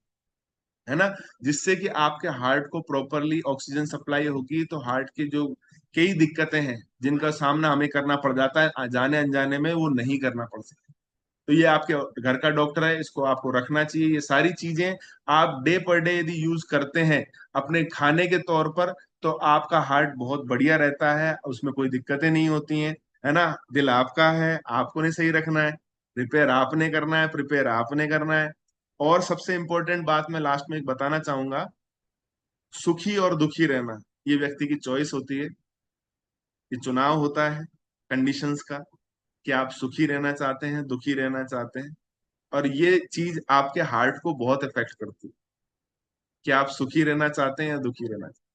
है ना। जिससे कि आपके हार्ट को प्रॉपरली ऑक्सीजन सप्लाई होगी, तो हार्ट की जो कई दिक्कतें हैं जिनका सामना हमें करना पड़ जाता है जाने अनजाने में, वो नहीं करना पड़ सकता। तो ये आपके घर का डॉक्टर है, इसको आपको रखना चाहिए। ये सारी चीजें आप डे पर डे यदि यूज करते हैं अपने खाने के तौर पर, तो आपका हार्ट बहुत बढ़िया रहता है, उसमें कोई दिक्कतें नहीं होती हैं, है ना। दिल आपका है, आपको नहीं सही रखना है, रिपेयर आपने करना है, प्रिपेयर आपने करना है। और सबसे इंपॉर्टेंट बात मैं लास्ट में एक बताना चाहूंगा, सुखी और दुखी रहना ये व्यक्ति की चॉइस होती है। ये चुनाव होता है कंडीशंस का, कि आप सुखी रहना चाहते हैं, दुखी रहना चाहते हैं। और ये चीज आपके हार्ट को बहुत इफेक्ट करती है कि आप सुखी रहना चाहते हैं या दुखी रहना चाहते हैं।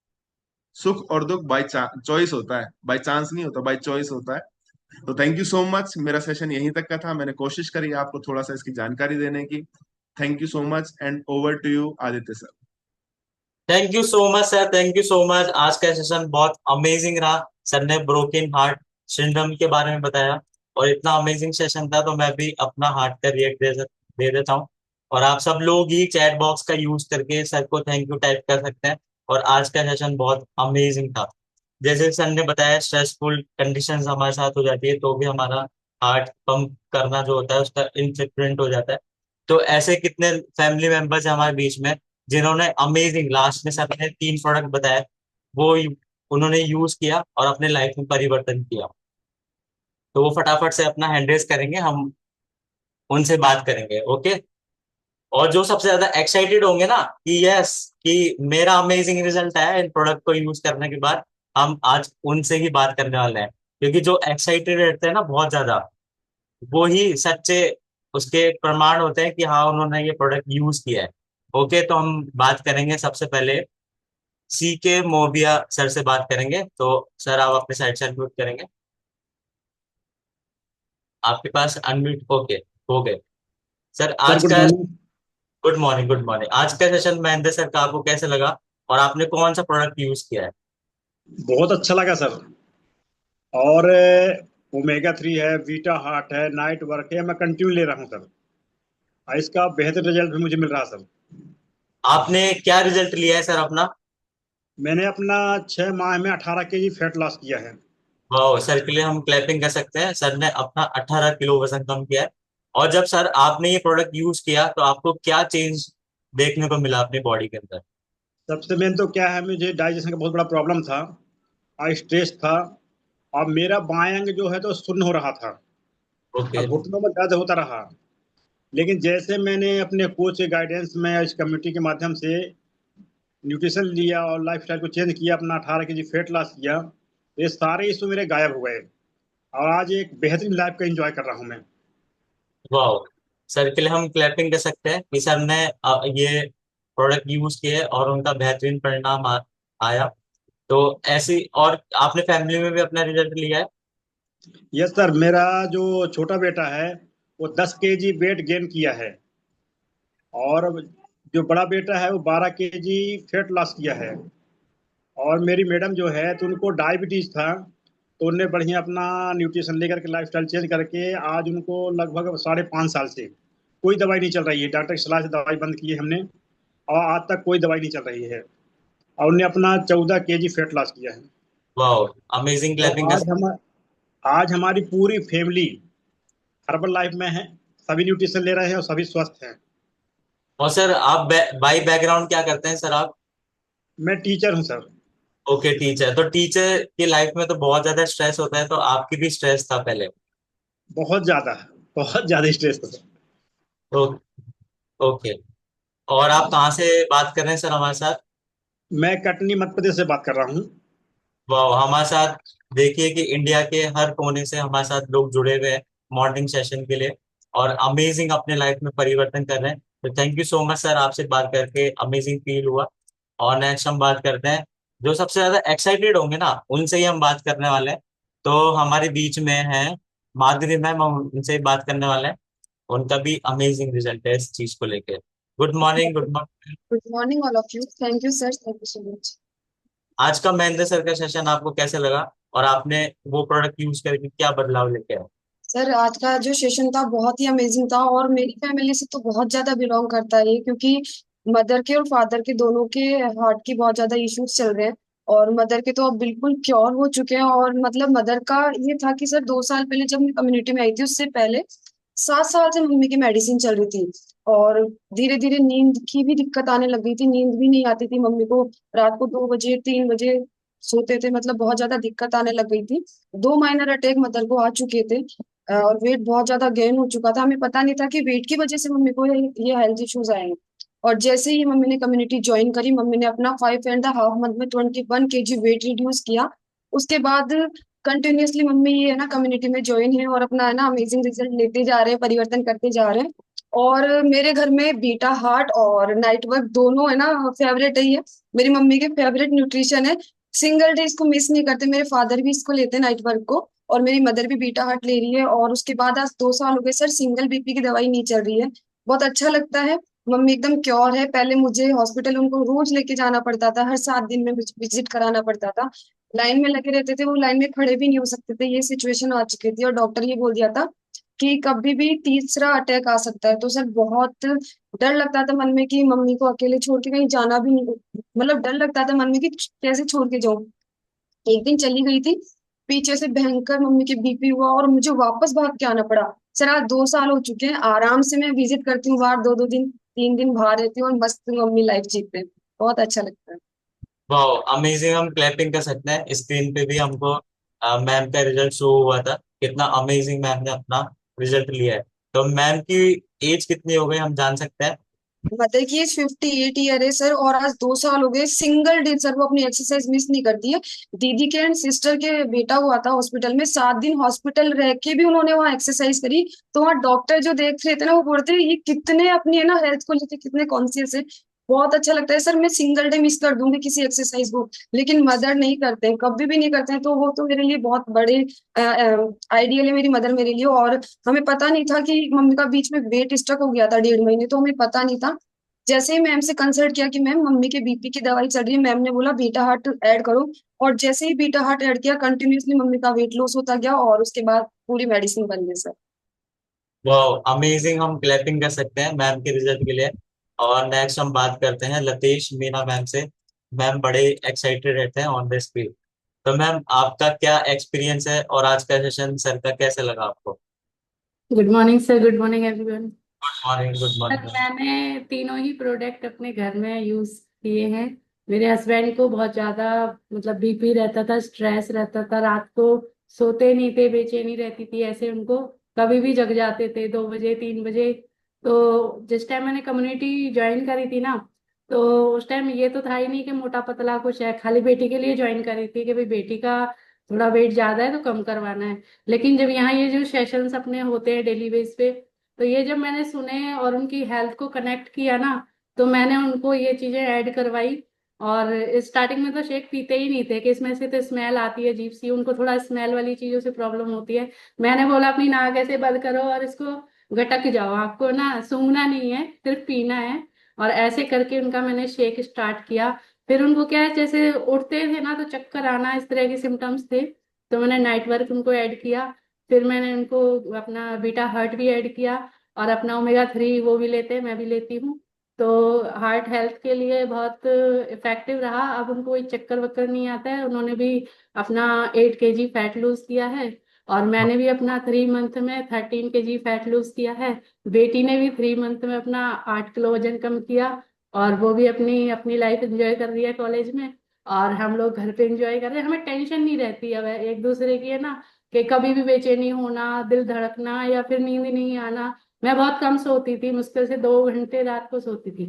सुख और दुख बाय चॉइस होता है, बाय चांस नहीं होता, बाय चॉइस होता है। तो थैंक यू सो मच, मेरा सेशन यहीं तक का था। मैंने कोशिश करी आपको थोड़ा सा इसकी जानकारी देने की। Thank you so much and over to you Aditya sir. Thank you so much sir, thank you so much. आज का सेशन बहुत अमेजिंग रहा। सर ने ब्रोकन हार्ट सिंड्रोम के बारे में बताया और इतना अमेजिंग सेशन था, तो मैं भी अपना हार्ट का रिएक्ट दे देता हूँ। और आप सब लोग ही चैट बॉक्स का यूज करके सर को थैंक यू टाइप कर सकते हैं। और आज का सेशन बहुत अमेजिंग था। जैसे सर ने बताया, स्ट्रेसफुल कंडीशंस हमारे साथ हो जाती है तो भी हमारा हार्ट पंप करना जो होता है उसका इनफ्रिक्वेंट हो जाता है। तो ऐसे कितने फैमिली मेंबर्स हैं हमारे बीच में जिन्होंने अमेजिंग, लास्ट में सर ने 3 प्रोडक्ट बताए, वो उन्होंने यूज किया और अपने लाइफ में परिवर्तन किया। तो वो फटाफट से अपना हैंड रेस करेंगे, हम उनसे बात करेंगे। ओके। और जो सबसे ज्यादा एक्साइटेड होंगे ना कि यस, कि मेरा अमेजिंग रिजल्ट आया इन प्रोडक्ट को यूज करने के बाद, हम आज उनसे ही बात करने वाले हैं। क्योंकि जो एक्साइटेड रहते हैं ना बहुत ज्यादा, वो ही सच्चे उसके प्रमाण होते हैं कि हाँ उन्होंने ये प्रोडक्ट यूज किया है। ओके, तो हम बात करेंगे सबसे पहले सी के मोबिया सर से बात करेंगे। तो सर आप अपने साइड से अनम्यूट करेंगे। आपके पास अनम्यूट, ओके, हो गए। सर सर आज गुड का, morning. Good morning, good morning. आज का सेशन महेंद्र सर का आपको कैसे लगा और आपने कौन सा प्रोडक्ट यूज किया है? बहुत अच्छा लगा सर। और ओमेगा 3 है, वीटा हार्ट है, नाइट वर्क है, मैं कंटिन्यू ले रहा हूँ सर। और इसका बेहतर रिजल्ट भी मुझे मिल रहा है सर। आपने क्या रिजल्ट लिया है सर अपना? मैंने अपना 6 माह में 18 kg फैट लॉस किया है। वाह, सर के लिए हम क्लैपिंग कर सकते हैं। सर ने अपना 18 किलो वजन कम किया है। और जब सर आपने ये प्रोडक्ट यूज किया तो आपको क्या चेंज देखने को मिला अपनी बॉडी के अंदर? सबसे मेन तो क्या है, मुझे डाइजेशन का बहुत बड़ा प्रॉब्लम था और स्ट्रेस था। और मेरा बायां अंग जो है तो सुन्न हो रहा था ओके। और घुटनों में दर्द होता रहा। लेकिन जैसे मैंने अपने कोच के गाइडेंस में इस कम्युनिटी के माध्यम से न्यूट्रिशन लिया और लाइफस्टाइल को चेंज किया, अपना 18 kg फैट लॉस किया, तो ये सारे इशू मेरे गायब हो गए। और आज एक बेहतरीन लाइफ का एंजॉय कर रहा हूँ मैं। वाह, सर के लिए हम क्लैपिंग कर सकते हैं कि सर ने ये प्रोडक्ट यूज किए और उनका बेहतरीन परिणाम आया। तो ऐसी, और आपने फैमिली में भी अपना रिजल्ट लिया है? यस सर, मेरा जो छोटा बेटा है वो 10 kg वेट गेन किया है। और जो बड़ा बेटा है वो 12 kg फैट लॉस किया है। और मेरी मैडम जो है तो उनको डायबिटीज था, तो उनने बढ़िया अपना न्यूट्रिशन लेकर के लाइफस्टाइल चेंज करके आज उनको लगभग 5.5 साल से कोई दवाई नहीं चल रही है। डॉक्टर की सलाह से दवाई बंद की है हमने, और आज तक कोई दवाई नहीं चल रही है। और उनने अपना 14 kg फैट लॉस किया है। वाह, अमेजिंग, तो क्लैपिंग कर। आज हमारी पूरी फैमिली हर्बल लाइफ में है। सभी न्यूट्रिशन ले रहे हैं और सभी स्वस्थ हैं। और सर आप बाई बैकग्राउंड क्या करते हैं सर आप? मैं टीचर हूँ सर। Okay, teacher. तो टीचर की लाइफ में तो बहुत ज्यादा स्ट्रेस होता है, तो आपकी भी स्ट्रेस था पहले? बहुत ज्यादा, बहुत ज्यादा स्ट्रेस था सर। ओ, ओके। और आप कहाँ से बात कर रहे हैं सर हमारे साथ? मैं कटनी मध्य प्रदेश से बात कर रहा हूँ। वाह, हमारे साथ देखिए कि इंडिया के हर कोने से हमारे साथ लोग जुड़े हुए हैं मॉर्निंग सेशन के लिए, और अमेजिंग अपने लाइफ में परिवर्तन कर रहे हैं। तो thank you so much sir, आपसे बात करके अमेजिंग फील हुआ। और नेक्स्ट हम बात करते हैं, जो सबसे ज्यादा एक्साइटेड होंगे ना उनसे ही हम बात करने वाले हैं। तो हमारे बीच में है माधुरी मैम, हम उनसे ही बात करने वाले हैं। उनका भी अमेजिंग रिजल्ट है इस चीज को लेके। Good morning, good morning. Good morning, all of you. Thank you, sir. Thank you so much. आज का महेंद्र सर का सेशन आपको कैसे लगा और आपने वो प्रोडक्ट यूज करके क्या बदलाव लेके आए? सर, आज का जो सेशन था बहुत ही अमेजिंग था और मेरी फैमिली से तो बहुत ज्यादा बिलोंग करता है ये, क्योंकि मदर के और फादर के दोनों के हार्ट की बहुत ज्यादा इश्यूज चल रहे हैं। और मदर के तो अब बिल्कुल क्योर हो चुके हैं। और मतलब मदर का ये था कि सर 2 साल पहले जब मैं कम्युनिटी में आई थी उससे पहले 7 साल से मम्मी की मेडिसिन चल रही थी। और धीरे धीरे नींद की भी दिक्कत आने लग गई थी, नींद भी नहीं आती थी मम्मी को। रात को 2 बजे 3 बजे सोते थे, मतलब बहुत ज्यादा दिक्कत आने लग गई थी। 2 माइनर अटैक मदर को आ चुके थे। और वेट बहुत ज्यादा गेन हो चुका था। हमें पता नहीं था कि वेट की वजह से मम्मी को ये हेल्थ इश्यूज आए हैं। और जैसे ही मम्मी ने कम्युनिटी ज्वाइन करी, मम्मी ने अपना 5.5 मंथ में 21 kg वेट रिड्यूस किया। उसके बाद कंटिन्यूअसली मम्मी ये है ना कम्युनिटी में ज्वाइन है और अपना है ना अमेजिंग रिजल्ट लेते जा रहे हैं, परिवर्तन करते जा रहे हैं। और मेरे घर में बीटा हार्ट और नाइट वर्क दोनों है ना फेवरेट ही है। मेरी मम्मी के फेवरेट न्यूट्रिशन है, सिंगल डे इसको मिस नहीं करते। मेरे फादर भी इसको लेते हैं नाइट वर्क को, और मेरी मदर भी बीटा हार्ट ले रही है। और उसके बाद आज 2 साल हो गए सर, सिंगल बीपी की दवाई नहीं चल रही है। बहुत अच्छा लगता है। मम्मी एकदम क्योर है। पहले मुझे हॉस्पिटल उनको रोज लेके जाना पड़ता था, हर 7 दिन में विजिट कराना पड़ता था। लाइन में लगे रहते थे, वो लाइन में खड़े भी नहीं हो सकते थे, ये सिचुएशन आ चुकी थी। और डॉक्टर ये बोल दिया था कि कभी भी तीसरा अटैक आ सकता है। तो सर बहुत डर लगता था मन में कि मम्मी को अकेले छोड़ के कहीं जाना भी नहीं, मतलब डर लगता था मन में कि कैसे छोड़ के जाऊं। एक दिन चली गई थी, पीछे से भयंकर मम्मी के बीपी हुआ और मुझे वापस भाग के आना पड़ा। सर आज 2 साल हो चुके हैं, आराम से मैं विजिट करती हूँ बाहर, 2-2 दिन 3 दिन बाहर रहती हूँ और मस्त मम्मी लाइफ जीते हैं। बहुत अच्छा लगता है। वाह, अमेजिंग। हम क्लैपिंग कर सकते हैं। स्क्रीन पे भी हमको मैम का रिजल्ट शो हुआ था, कितना अमेजिंग मैम ने अपना रिजल्ट लिया है। तो मैम की एज कितनी हो गई, हम जान सकते हैं? मदर की एज 58 ईयर है सर, और आज 2 साल हो गए, सिंगल डे सर वो अपनी एक्सरसाइज मिस नहीं करती है। दीदी के एंड सिस्टर के बेटा हुआ था हॉस्पिटल में, 7 दिन हॉस्पिटल रह के भी उन्होंने वहाँ एक्सरसाइज करी। तो वहाँ डॉक्टर जो देख रहे थे ना, वो बोलते हैं ये कितने अपनी है ना हेल्थ को लेके कितने कॉन्शियस है। बहुत अच्छा लगता है सर। मैं सिंगल डे मिस कर दूंगी किसी एक्सरसाइज को, लेकिन मदर नहीं करते हैं, कभी भी नहीं करते हैं। तो वो तो मेरे लिए बहुत बड़े आइडियल है मेरी मदर मेरे लिए। और हमें पता नहीं था कि मम्मी का बीच में वेट स्टक हो गया था 1.5 महीने, तो हमें पता नहीं था। जैसे ही मैम से कंसल्ट किया कि मैम मम्मी के बीपी की दवाई चल रही है, मैम ने बोला बीटा हार्ट ऐड करो। और जैसे ही बीटा हार्ट ऐड किया, कंटिन्यूअसली मम्मी का वेट लॉस होता गया और उसके बाद पूरी मेडिसिन बन गई सर। वाह, अमेजिंग। हम क्लैपिंग कर सकते हैं मैम के रिजल्ट के लिए। और नेक्स्ट हम बात करते हैं लतेश मीना मैम से। मैम बड़े एक्साइटेड रहते हैं ऑन द स्पीड। तो मैम, आपका क्या एक्सपीरियंस है और आज का सेशन सर का कैसे लगा आपको? Good morning sir, good morning everyone. Morning, good sir morning. मैंने तीनों ही प्रोडक्ट अपने घर में यूज किए हैं। मेरे हस्बैंड को बहुत ज्यादा मतलब बीपी रहता था, स्ट्रेस रहता था, रात को सोते नहीं थे, बेचैनी रहती थी, ऐसे उनको कभी भी जग जाते थे 2 बजे 3 बजे। तो जिस टाइम मैंने कम्युनिटी ज्वाइन करी थी ना, तो उस टाइम ये तो था ही नहीं कि मोटा पतला कुछ है, खाली बेटी के लिए ज्वाइन करी थी कि भाई बेटी का थोड़ा वेट ज्यादा है तो कम करवाना है। लेकिन जब यहाँ ये जो सेशंस अपने होते हैं डेली बेस पे, तो ये जब मैंने सुने और उनकी हेल्थ को कनेक्ट किया ना, तो मैंने उनको ये चीजें ऐड करवाई। और स्टार्टिंग में तो शेक पीते ही नहीं थे कि इसमें से तो स्मेल आती है अजीब सी, उनको थोड़ा स्मेल वाली चीजों से प्रॉब्लम होती है। मैंने बोला अपनी नाक ऐसे बंद करो और इसको गटक जाओ, आपको ना सूंघना नहीं है, सिर्फ पीना है। और ऐसे करके उनका मैंने शेक स्टार्ट किया। फिर उनको क्या है, जैसे उठते थे ना तो चक्कर आना, इस तरह के सिम्टम्स थे। तो मैंने नाइट वर्क उनको ऐड किया। फिर मैंने उनको अपना बीटा हार्ट भी ऐड किया। और अपना ओमेगा 3 वो भी लेते हैं, मैं भी लेती हूँ। तो हार्ट हेल्थ के लिए बहुत इफेक्टिव रहा। अब उनको कोई चक्कर वक्कर नहीं आता है। उन्होंने भी अपना 8 kg फैट लूज किया है। और मैंने भी अपना 3 मंथ में 13 kg फैट लूज किया है। बेटी ने भी 3 मंथ में अपना 8 किलो वजन कम किया। और वो भी अपनी अपनी लाइफ एंजॉय कर रही है कॉलेज में। और हम लोग घर पे एंजॉय कर रहे हैं, हमें टेंशन नहीं रहती अब एक दूसरे की, है ना, कि कभी भी बेचैनी होना, दिल धड़कना या फिर नींद नहीं आना। मैं बहुत कम सोती थी, मुश्किल से 2 घंटे रात को सोती थी।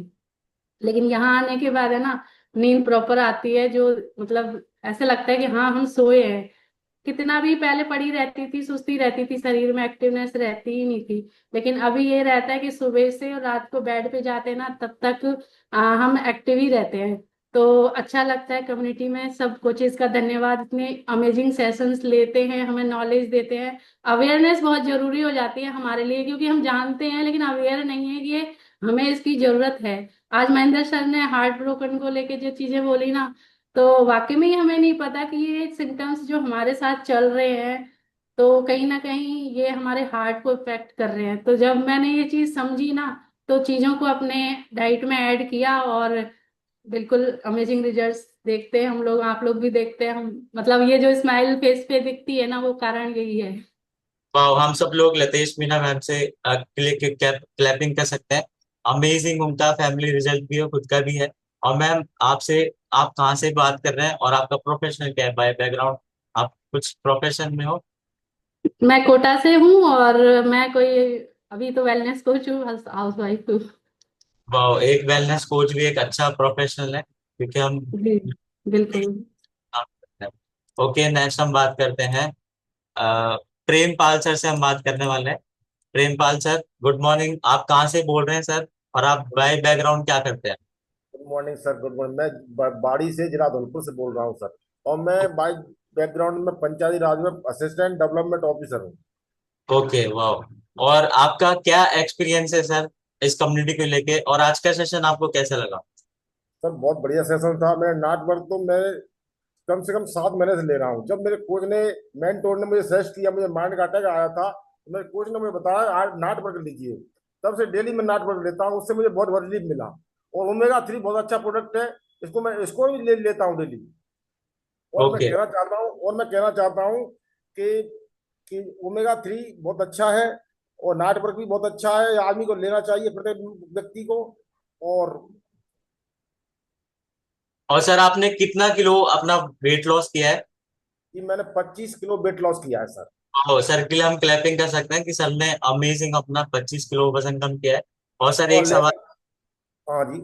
लेकिन यहाँ आने के बाद है ना, नींद प्रॉपर आती है, जो मतलब ऐसे लगता है कि हाँ हम सोए हैं। कितना भी पहले पड़ी रहती थी, सुस्ती रहती थी, शरीर में एक्टिवनेस रहती ही नहीं थी। लेकिन अभी ये रहता है कि सुबह से और रात को बेड पे जाते हैं ना, तब तक हम एक्टिव ही रहते हैं। तो अच्छा लगता है कम्युनिटी में। सब कोचेज का धन्यवाद, इतने अमेजिंग सेशंस लेते हैं, हमें नॉलेज देते हैं। अवेयरनेस बहुत जरूरी हो जाती है हमारे लिए, क्योंकि हम जानते हैं लेकिन अवेयर नहीं है कि ये हमें इसकी जरूरत है। आज महेंद्र सर ने हार्ट ब्रोकन को लेके जो चीजें बोली ना, तो वाकई में ही हमें नहीं पता कि ये सिम्टम्स जो हमारे साथ चल रहे हैं, तो कहीं ना कहीं ये हमारे हार्ट को इफेक्ट कर रहे हैं। तो जब मैंने ये चीज समझी ना, तो चीजों को अपने डाइट में ऐड किया। और बिल्कुल अमेजिंग रिजल्ट्स देखते हैं हम लोग, आप लोग भी देखते हैं। हम मतलब ये जो स्माइल फेस पे दिखती है ना, वो कारण यही है। वाह, हम सब लोग लतेश मीना मैम से क्लैपिंग कर सकते हैं। अमेजिंग, उनका फैमिली रिजल्ट भी है, खुद का भी है। और मैम, आपसे, आप कहाँ से बात कर रहे हैं और आपका प्रोफेशनल क्या है, बाय बैकग्राउंड आप कुछ प्रोफेशन में हो? मैं कोटा से हूँ और मैं कोई अभी तो वेलनेस कोच हूँ, हाउस वाइफ हूँ। वाह, एक वेलनेस कोच भी एक अच्छा प्रोफेशनल है, क्योंकि हम जी बिल्कुल। ओके, नेक्स्ट हम बात करते हैं प्रेमपाल सर से हम बात करने वाले हैं। Prempal sir, good morning. आप कहाँ से बोल रहे हैं सर, और आप बाय बैकग्राउंड क्या करते हैं? Good morning sir, good morning. मैं बाड़ी से, जिला धौलपुर से बोल रहा हूँ सर। और मैं बाई बैकग्राउंड में पंचायती राज में असिस्टेंट डेवलपमेंट ऑफिसर हूँ। ओके, वाह। और आपका क्या एक्सपीरियंस है सर इस कम्युनिटी को लेके, और आज का सेशन आपको कैसा लगा? सर बहुत बढ़िया सेशन था। मेरा नाट वर्क तो मैं कम से कम 7 महीने से ले रहा हूँ। जब मेरे कोच ने, मेंटोर ने मुझे सजेस्ट किया, मुझे माइंड का अटैक आया था, तो मेरे कोच ने मुझे बताया आज नाट वर्क लीजिए। तब से डेली मैं नाट वर्क लेता हूँ, उससे मुझे बहुत रिलीफ मिला। और ओमेगा 3 बहुत अच्छा प्रोडक्ट है, इसको भी ले लेता हूँ डेली। ओके। और मैं कहना चाहता हूँ कि ओमेगा 3 बहुत अच्छा है, और नाट वर्क भी बहुत अच्छा है। आदमी को लेना चाहिए, प्रत्येक व्यक्ति को। और और सर, आपने कितना किलो अपना वेट लॉस किया है? ये मैंने 25 किलो वेट लॉस किया है सर। ओ सर, के लिए हम क्लैपिंग कर सकते हैं कि सर ने अमेजिंग अपना 25 किलो वजन कम किया है। और सर, और एक ले सवाल। हाँ जी।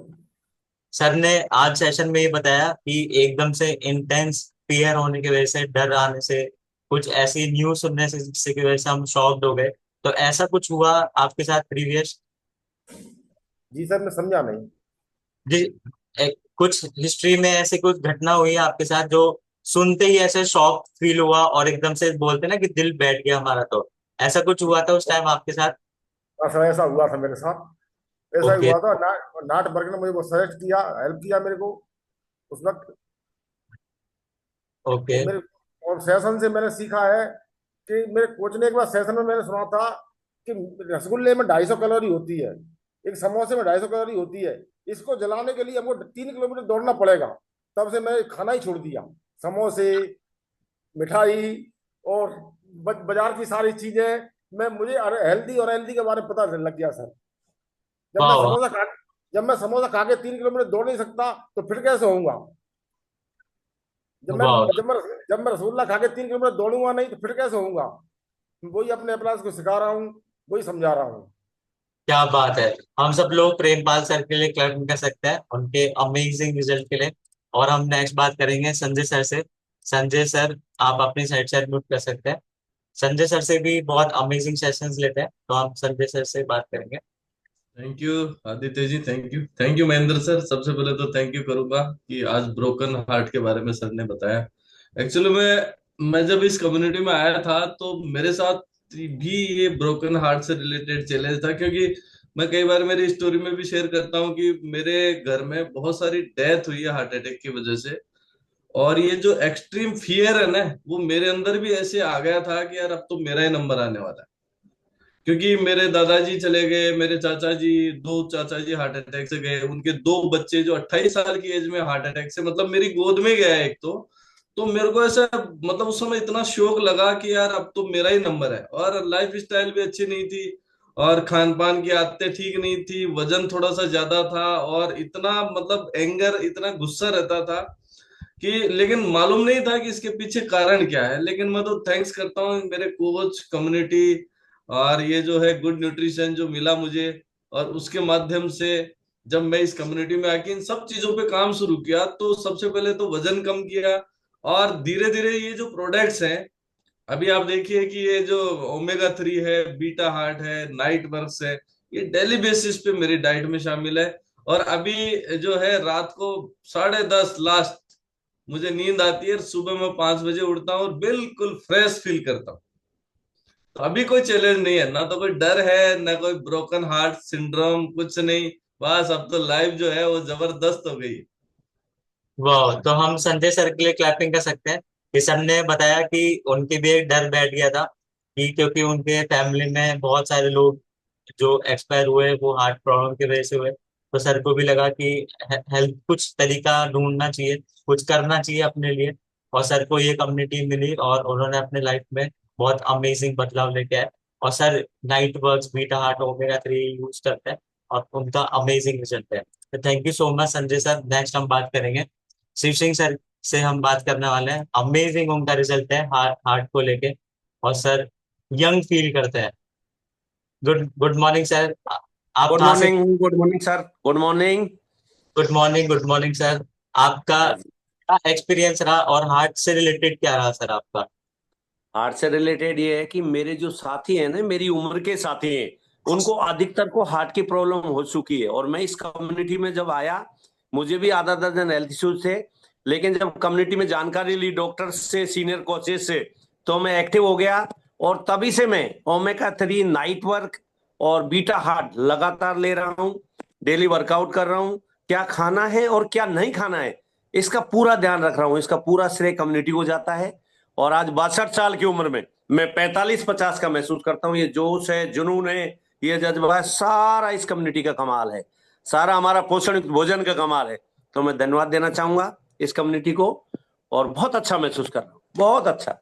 सर ने आज सेशन में ये बताया कि एकदम से इंटेंस फियर होने की वजह से, डर आने से, कुछ ऐसी न्यूज सुनने से जिससे की वजह से हम शॉक्ड हो गए। तो ऐसा कुछ हुआ आपके साथ प्रीवियस? जी सर, मैं समझा नहीं। जी, कुछ हिस्ट्री में ऐसी कुछ घटना हुई है आपके साथ जो सुनते ही ऐसे शॉक फील हुआ और एकदम से बोलते ना कि दिल बैठ गया हमारा? तो ऐसा कुछ हुआ था उस टाइम आपके साथ? हाँ सर, ऐसा हुआ था मेरे साथ। ऐसा ही ओके। हुआ था। नाट वर्क ने मुझे वो सजेस्ट किया, हेल्प किया मेरे को उस वक्त। ओके। और मेरे और सेशन से मैंने सीखा है कि मेरे कोच ने एक बार सेशन में मैंने सुना था कि रसगुल्ले में 250 कैलोरी होती है, एक समोसे में 250 कैलोरी होती है। इसको जलाने के लिए हमको 3 किलोमीटर दौड़ना पड़ेगा। तब से मैं खाना ही छोड़ दिया, समोसे, मिठाई, और बाजार की सारी चीजें। मैं मुझे हेल्दी और हेल्दी के बारे में पता लग गया सर। जब मैं वाह। समोसा खा जब मैं समोसा खा के 3 किलोमीटर दौड़ नहीं सकता, तो फिर कैसे होऊंगा? जब मैं वाह, जब मैं जब मैं रसगुल्ला खा के 3 किलोमीटर दौड़ूंगा नहीं, तो फिर कैसे होऊंगा? वही अपने अभ्यास को सिखा रहा हूँ, वही समझा रहा हूँ। क्या बात है। हम सब लोग प्रेमपाल सर के लिए क्लैपिंग कर सकते हैं उनके अमेजिंग रिजल्ट के लिए। और हम नेक्स्ट बात करेंगे संजय सर से। संजय सर, आप अपनी साइड से अनम्यूट कर सकते हैं। संजय सर से भी बहुत अमेजिंग सेशंस लेते हैं, तो हम संजय सर से बात करेंगे। Thank you Aditya ji, thank you Mahendra sir. सबसे पहले तो थैंक यू करूंगा कि आज ब्रोकन हार्ट के बारे में सर ने बताया। एक्चुअली मैं जब इस कम्युनिटी में आया था तो मेरे साथ भी ये ब्रोकन हार्ट से रिलेटेड चैलेंज था, क्योंकि मैं कई बार मेरी स्टोरी में भी शेयर करता हूँ कि मेरे घर में बहुत सारी डेथ हुई है हार्ट अटैक की वजह से। और ये जो एक्सट्रीम फियर है ना, वो मेरे अंदर भी ऐसे आ गया था कि यार अब तो मेरा ही नंबर आने वाला है। क्योंकि मेरे दादाजी चले गए, मेरे चाचा जी, 2 चाचा जी हार्ट अटैक से गए, उनके 2 बच्चे जो 28 साल की एज में हार्ट अटैक से, मतलब मेरी गोद में गया एक तो मेरे को ऐसा, मतलब उस समय इतना शौक लगा कि यार अब तो मेरा ही नंबर है। और लाइफ स्टाइल भी अच्छी नहीं थी, और खान पान की आदतें ठीक नहीं थी, वजन थोड़ा सा ज्यादा था, और इतना मतलब एंगर, इतना गुस्सा रहता था कि, लेकिन मालूम नहीं था कि इसके पीछे कारण क्या है। लेकिन मैं तो थैंक्स करता हूँ मेरे कोच, कम्युनिटी, और ये जो है गुड न्यूट्रिशन जो मिला मुझे। और उसके माध्यम से जब मैं इस कम्युनिटी में आके इन सब चीजों पे काम शुरू किया, तो सबसे पहले तो वजन कम किया। और धीरे धीरे ये जो प्रोडक्ट्स हैं, अभी आप देखिए कि ये जो ओमेगा 3 है, बीटा हार्ट है, नाइट वर्क्स है, ये डेली बेसिस पे मेरी डाइट में शामिल है। और अभी जो है रात को 10:30 लास्ट मुझे नींद आती है, सुबह मैं 5 बजे उठता हूँ और बिल्कुल फ्रेश फील करता हूँ। तो अभी कोई चैलेंज नहीं है, ना तो कोई डर है, ना कोई ब्रोकन हार्ट सिंड्रोम, कुछ नहीं। बस अब तो लाइफ जो है वो जबरदस्त हो गई। वाह, तो हम संजय सर के लिए क्लैपिंग कर सकते हैं कि सर ने बताया कि उनके भी एक डर बैठ गया था कि क्योंकि उनके फैमिली में बहुत सारे लोग जो एक्सपायर हुए वो हार्ट प्रॉब्लम की वजह से हुए। तो सर को भी लगा कि हेल्थ कुछ तरीका ढूंढना चाहिए, कुछ करना चाहिए अपने लिए। और सर को ये कम्युनिटी मिली और उन्होंने अपने लाइफ में बहुत अमेजिंग बदलाव लेके आए। और sir night works, beta heart, omega 3 use करते हैं और उनका अमेजिंग रिजल्ट है। तो thank you so much Sanjay sir. Next हम बात करेंगे शिव सिंह सर से। हम बात करने वाले हैं, अमेजिंग उनका रिजल्ट है हार्ट को लेके। और सर यंग फील करते हैं। Good good morning sir. आप गुड कहाँ से? Morning, good morning sir, good morning. Good morning, good morning sir. आपका हाँ जी। क्या एक्सपीरियंस रहा और हार्ट से रिलेटेड क्या रहा सर आपका? हार्ट से रिलेटेड ये है कि मेरे जो साथी हैं ना, मेरी उम्र के साथी हैं, उनको अधिकतर को हार्ट की प्रॉब्लम हो चुकी है। और मैं इस कम्युनिटी में जब आया, मुझे भी आधा दर्जन हेल्थ इश्यूज थे, लेकिन जब कम्युनिटी में जानकारी ली डॉक्टर से, सीनियर कोचेस से, तो मैं एक्टिव हो गया। और तभी से मैं ओमेगा 3 नाइट वर्क और बीटा हार्ट लगातार ले रहा हूँ, डेली वर्कआउट कर रहा हूँ। क्या खाना है और क्या नहीं खाना है, इसका पूरा ध्यान रख रहा हूँ। इसका पूरा श्रेय कम्युनिटी को जाता है। और आज 62 साल की उम्र में मैं 45-50 का महसूस करता हूँ। ये जोश है, जुनून है, ये जज्बा है, सारा इस कम्युनिटी का कमाल है, सारा हमारा पोषण भोजन का कमाल है। तो मैं धन्यवाद देना चाहूंगा इस कम्युनिटी को, और बहुत अच्छा महसूस कर रहा हूँ, बहुत अच्छा।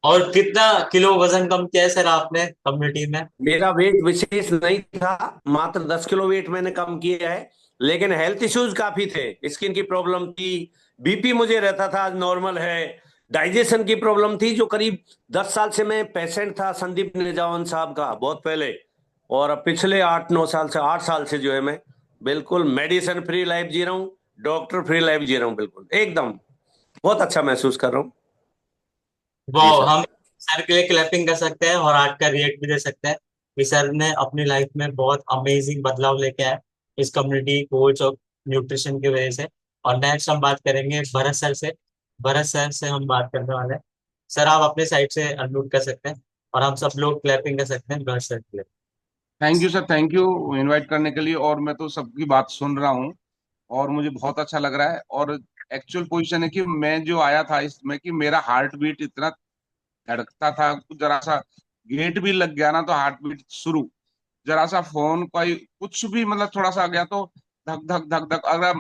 और कितना किलो वजन कम किया है सर आपने कम्युनिटी में? मेरा वेट विशेष नहीं था, मात्र 10 किलो वेट मैंने कम किया है। लेकिन हेल्थ इश्यूज काफी थे, स्किन की प्रॉब्लम थी, बीपी मुझे रहता था, आज नॉर्मल है। डाइजेशन की प्रॉब्लम थी, जो करीब 10 साल से मैं पेशेंट था संदीप निजावन साहब का, बहुत पहले। और अब पिछले 8-9 साल से, 8 साल से जो है मैं बिल्कुल मेडिसिन फ्री लाइफ जी रहा हूँ, डॉक्टर फ्री लाइफ जी रहा हूँ, बिल्कुल एकदम बहुत अच्छा महसूस कर रहा हूँ। जी वाह, सर। हम सर के लिए क्लैपिंग कर सकते हैं और हार्ट का रिएक्ट भी दे सकते हैं कि सर ने अपनी लाइफ में बहुत अमेजिंग बदलाव लेके आए इस कम्युनिटी कोच और न्यूट्रिशन की वजह से। और नेक्स्ट हम बात करेंगे भरत सर से। भरत सर से हम बात करने वाले हैं। सर आप अपने साइड से अनम्यूट कर सकते हैं और हम सब लोग क्लैपिंग कर सकते हैं भरत सर के लिए। Thank you sir, thank you invite करने के लिए। और मैं तो सबकी बात सुन रहा हूँ और मुझे बहुत अच्छा लग रहा है। और एक्चुअल पोजीशन है कि मैं जो आया था इसमें, कि मेरा हार्ट बीट इतना धड़कता था, जरा सा गेट भी लग गया ना तो हार्ट बीट शुरू, जरा सा फोन कोई कुछ भी मतलब थोड़ा सा आ गया तो धक धक धक धक। अगर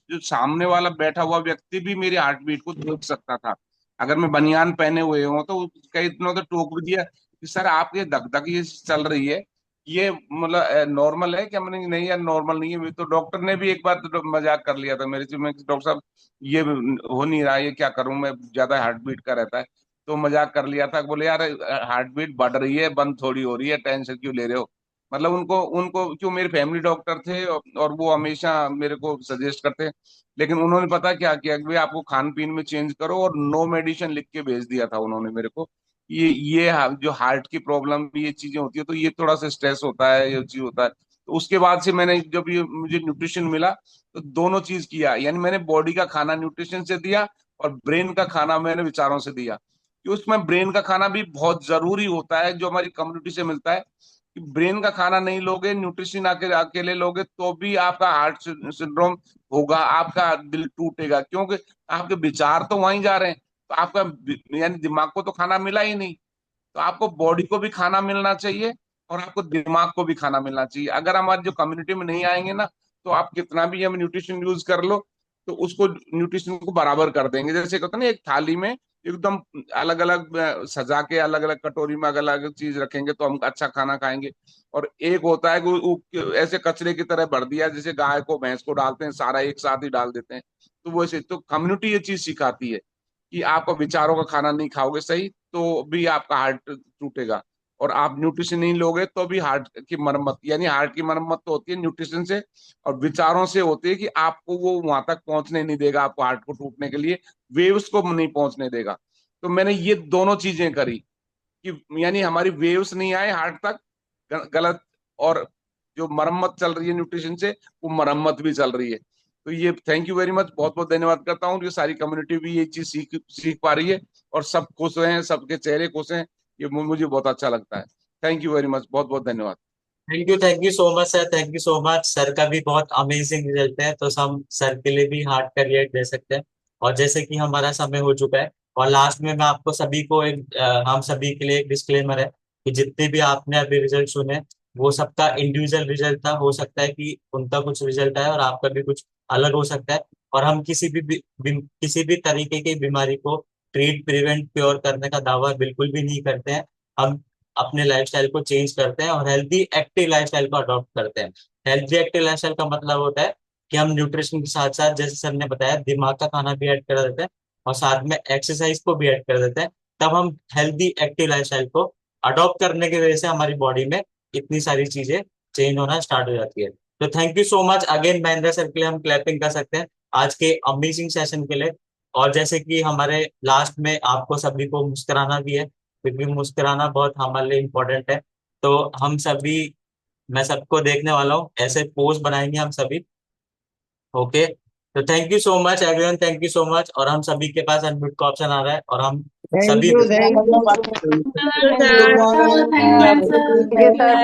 जो सामने वाला बैठा हुआ व्यक्ति भी मेरी हार्ट बीट को देख सकता था, अगर मैं बनियान पहने हुए हूँ तो कई इतना तो टोक भी दिया कि सर आप ये धक धक ये चल रही है, ये मतलब नॉर्मल है क्या? मैंने कहा, नहीं यार नॉर्मल नहीं है। तो डॉक्टर ने भी एक बार तो मजाक कर लिया था मेरे से, मैं डॉक्टर साहब ये हो नहीं रहा, ये क्या करूं मैं, ज्यादा हार्ट बीट का रहता है। तो मजाक कर लिया था, बोले यार हार्ट बीट बढ़ रही है, बंद थोड़ी हो रही है, टेंशन क्यों ले रहे हो। मतलब उनको उनको क्यों, मेरे फैमिली डॉक्टर थे और वो हमेशा मेरे को सजेस्ट करते। लेकिन उन्होंने पता क्या किया कि भाई आपको खान पीन में चेंज करो, और नो मेडिसिन लिख के भेज दिया था उन्होंने मेरे को। ये जो हार्ट की प्रॉब्लम ये चीजें होती है तो ये थोड़ा सा स्ट्रेस होता है, ये चीज होता है। तो उसके बाद से मैंने जब ये मुझे न्यूट्रिशन मिला तो दोनों चीज किया, यानी मैंने बॉडी का खाना न्यूट्रिशन से दिया और ब्रेन का खाना मैंने विचारों से दिया। कि उसमें ब्रेन का खाना भी बहुत जरूरी होता है जो हमारी कम्युनिटी से मिलता है। कि ब्रेन का खाना नहीं लोगे, न्यूट्रिशन अकेले लोगे तो भी आपका हार्ट सिंड्रोम होगा, आपका दिल टूटेगा, क्योंकि आपके विचार तो वहीं जा रहे हैं। तो आपका यानी दिमाग को तो खाना मिला ही नहीं। तो आपको बॉडी को भी खाना मिलना चाहिए और आपको दिमाग को भी खाना मिलना चाहिए। अगर हमारी जो कम्युनिटी में नहीं आएंगे ना, तो आप कितना भी हम न्यूट्रिशन यूज कर लो तो उसको न्यूट्रिशन को बराबर कर देंगे। जैसे कहते हैं ना, एक थाली में एकदम अलग अलग सजा के अलग अलग कटोरी में अलग अलग चीज रखेंगे तो हम अच्छा खाना खाएंगे। और एक होता है कि ऐसे कचरे की तरह भर दिया, जैसे गाय को भैंस को डालते हैं सारा एक साथ ही डाल देते हैं। तो वो ऐसे, तो कम्युनिटी ये चीज सिखाती है कि आप विचारों का खाना नहीं खाओगे सही तो भी आपका हार्ट टूटेगा। और आप न्यूट्रिशन नहीं लोगे तो भी हार्ट की मरम्मत, यानी हार्ट की मरम्मत तो होती है न्यूट्रिशन से और विचारों से होती है। कि आपको वो वहां तक पहुंचने नहीं देगा, आपको हार्ट को टूटने के लिए वेव्स को नहीं पहुंचने देगा। तो मैंने ये दोनों चीजें करी कि यानी हमारी वेव्स नहीं आए हार्ट तक, गलत, और जो मरम्मत चल रही है न्यूट्रिशन से वो मरम्मत भी चल रही है। तो ये थैंक यू वेरी मच, बहुत बहुत धन्यवाद करता हूँ। ये सारी कम्युनिटी भी ये चीज सीख सीख पा रही है और सब खुश हैं, सबके चेहरे खुश हैं, ये मुझे बहुत अच्छा लगता है। थैंक यू वेरी मच, बहुत बहुत धन्यवाद। Thank you so much sir, thank you so much. Sir का भी बहुत अमेजिंग रिजल्ट है तो हम सर के लिए भी हार्ट का रिएक्ट दे सकते हैं। और जैसे कि हमारा समय हो चुका है और लास्ट में मैं आपको सभी को एक हम सभी के लिए एक डिस्क्लेमर है कि जितने भी आपने अभी रिजल्ट सुने वो सबका इंडिविजुअल रिजल्ट था। हो सकता है कि उनका कुछ रिजल्ट आए और आपका भी कुछ अलग हो सकता है। और हम किसी भी तरीके की बीमारी को ट्रीट प्रिवेंट क्योर करने का दावा बिल्कुल भी नहीं करते हैं। हम अपने लाइफस्टाइल को चेंज करते हैं और हेल्दी एक्टिव लाइफस्टाइल को अडॉप्ट करते हैं। हेल्दी एक्टिव लाइफस्टाइल का मतलब होता है कि हम न्यूट्रिशन के साथ साथ, जैसे सर ने बताया, दिमाग का खाना भी ऐड कर देते हैं और साथ में एक्सरसाइज को भी ऐड कर देते हैं। तब हम हेल्दी एक्टिव लाइफस्टाइल को अडॉप्ट करने की वजह से हमारी बॉडी में इतनी सारी चीजें चेंज होना स्टार्ट हो जाती है। तो thank you so much again Mahendra sir के लिए हम क्लैपिंग कर सकते हैं आज के अमेजिंग सेशन के लिए। और जैसे कि हमारे लास्ट में आपको सभी को मुस्कुराना भी है, क्योंकि मुस्कुराना बहुत हमारे लिए इम्पोर्टेंट है। तो हम सभी, मैं सबको देखने वाला हूँ, ऐसे पोज बनाएंगे हम सभी। ओके, तो thank you so much everyone, thank you so much. और हम सभी के पास अनम्यूट का ऑप्शन आ रहा है और हम थैंक सभी you, thank you. Sir, thank you sir.